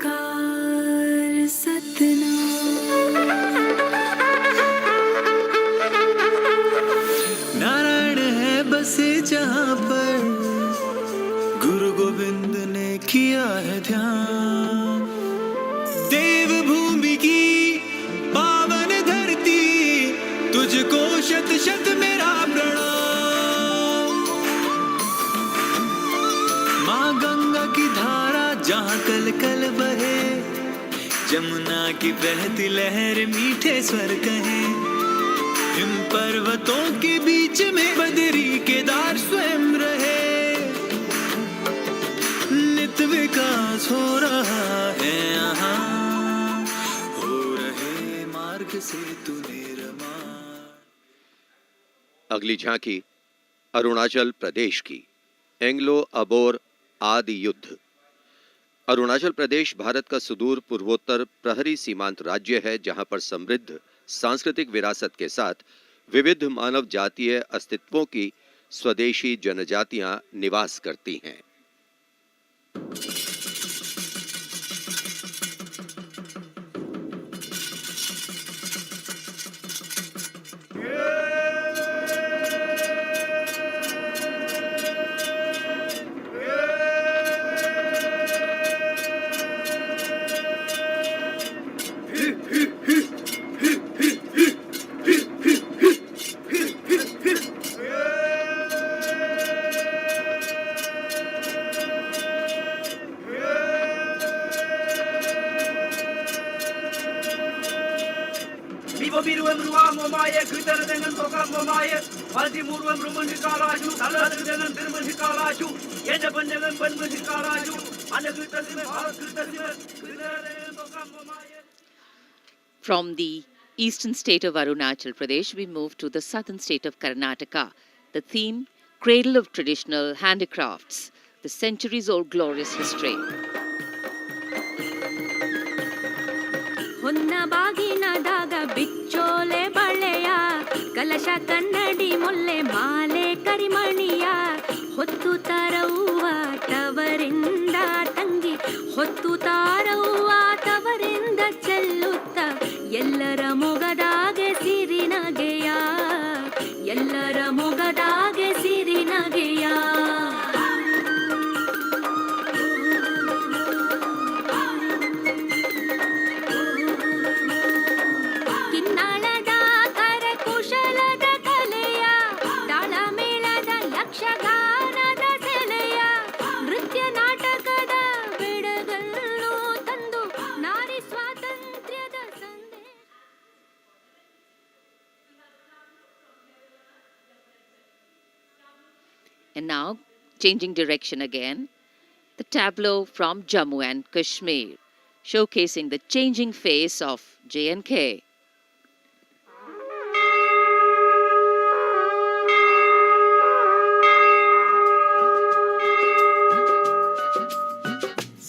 [SPEAKER 8] नारायण है बसे जहाँ पर गुरु गोविंद ने किया है ध्यान, देवभूमि की पावन धरती तुझको शत शत मेरा प्रणाम। माँ गंगा की धारा जहाँ कल कल बहे, जमुना की बहती लहर मीठे स्वर कहे, हिम पर्वतों के बीच में बदरी केदार स्वयं रहे, नित विकास हो रहा है यहाँ, हो रहे मार्ग से तू निर्मा।
[SPEAKER 5] अगली झांकी अरुणाचल प्रदेश की एंग्लो अबोर आदि युद्ध। अरुणाचल प्रदेश भारत का सुदूर पूर्वोत्तर प्रहरी सीमांत राज्य है, जहां पर समृद्ध सांस्कृतिक विरासत के साथ विविध मानव जातीय अस्तित्वों की स्वदेशी जनजातियां निवास करती हैं।
[SPEAKER 1] From the eastern state of Arunachal Pradesh, we move to the southern state of Karnataka. The theme, Cradle of Traditional Handicrafts, the centuries-old glorious history.
[SPEAKER 10] ಹೊನ್ನ ಬಾಗಿನದಾಗ ಬಿಚ್ಚೋಲೆ ಬಳೆಯ ಕಲಶ ಕನ್ನಡಿ ಮೊಲ್ಲೆ ಮಾಲೆ ಕರಿಮಣಿಯ ಹೊತ್ತು ತಾರವ್ವ ತವರಿಂದ ತಂಗಿ ಹೊತ್ತು ತಾರವ್ವ ತವರಿಂದ ಚೆಲ್ಲುತ್ತ ಎಲ್ಲರ ಮೊಗದಾಗೆ ಸಿರಿನಗೆಯ ಎಲ್ಲರ ಮೊಗದಾಗೆ ಸಿರಿನಗೆಯ
[SPEAKER 1] And now, changing direction again, the tableau from Jammu and Kashmir, showcasing the changing face of J&K.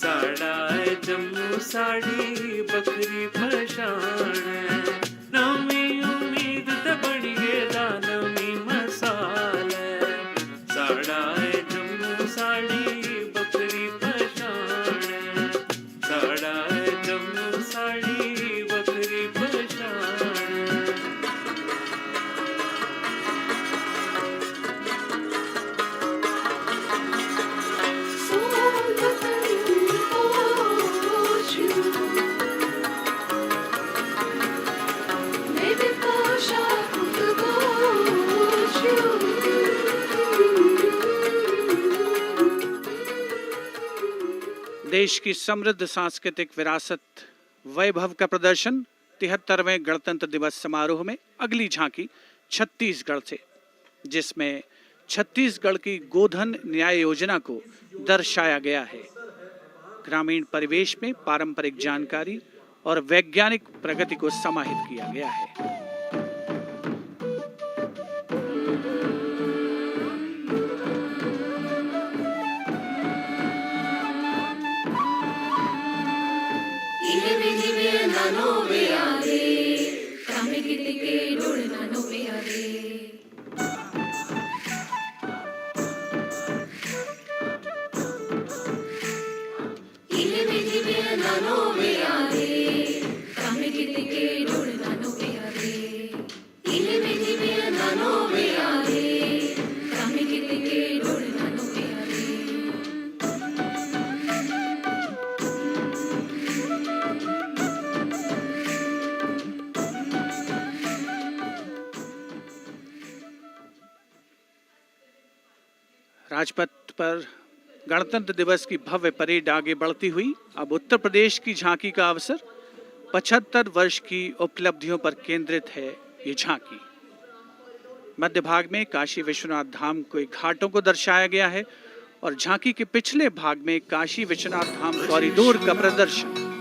[SPEAKER 11] साड़ा जम्मू साड़ी बकरी पशाण नवी उम्मीद ते बड़ी गे दानवी मसाल साड़ा जम्मू साड़ी बकरी पशाण साड़ा
[SPEAKER 2] देश की समृद्ध सांस्कृतिक विरासत वैभव का प्रदर्शन 73वें गणतंत्र दिवस समारोह में अगली झांकी छत्तीसगढ़ से, जिसमें छत्तीसगढ़ की गोधन न्याय योजना को दर्शाया गया है। ग्रामीण परिवेश में पारंपरिक जानकारी और वैज्ञानिक प्रगति को समाहित किया गया है। राजपथ पर गणतंत्र दिवस की भव्य परेड आगे बढ़ती हुई अब उत्तर प्रदेश की झांकी का अवसर। 75 वर्ष की उपलब्धियों पर केंद्रित है ये झांकी। मध्य भाग में काशी विश्वनाथ धाम के घाटों को दर्शाया गया है और झांकी के पिछले भाग में काशी विश्वनाथ धाम कॉरिडोर का प्रदर्शन।